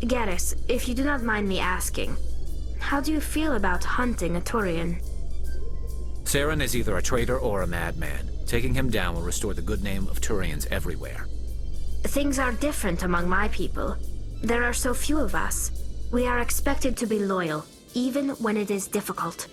Garrus, if you do not mind me asking, how do you feel about hunting a Turian? Saren is either a traitor or a madman. Taking him down will restore the good name of Turians everywhere. Things are different among my people. There are so few of us. We are expected to be loyal, even when it is difficult.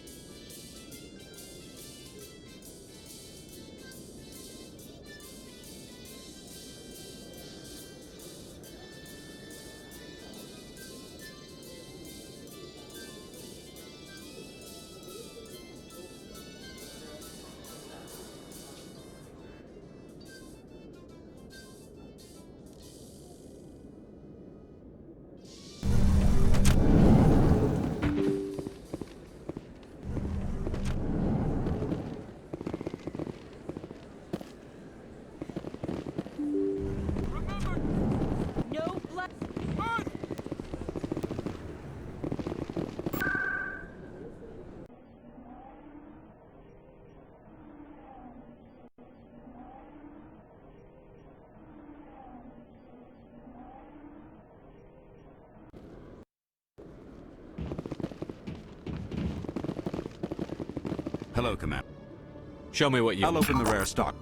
Hello, Commander. Show me what you... I'll open the rare stock.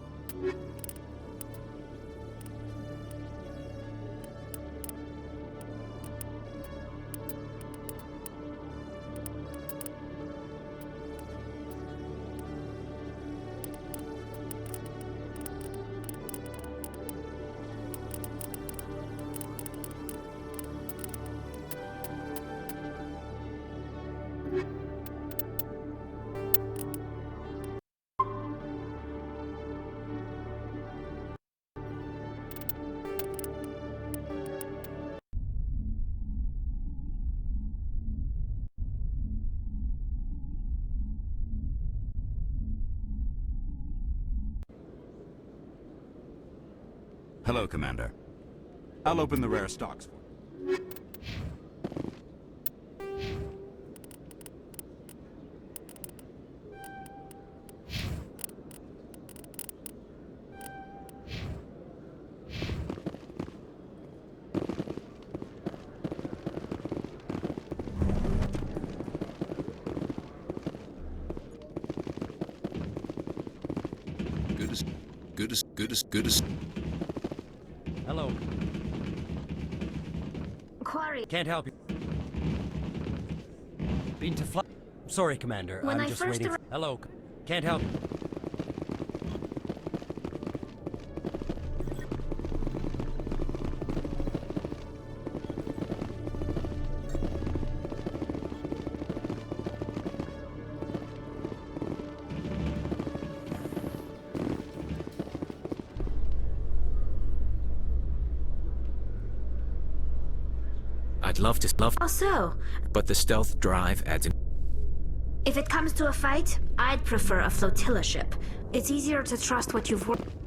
Hello, Commander. I'll open the rare stocks for you. Good as. Hello. Quarry. Can't help you. Been to fly. Sorry, Commander. When I'm I just first waiting. Hello. Can't help you. I'd love to, Also, but the stealth drive adds an... if it comes to a fight, I'd prefer a flotilla ship. It's easier to trust what you've worked.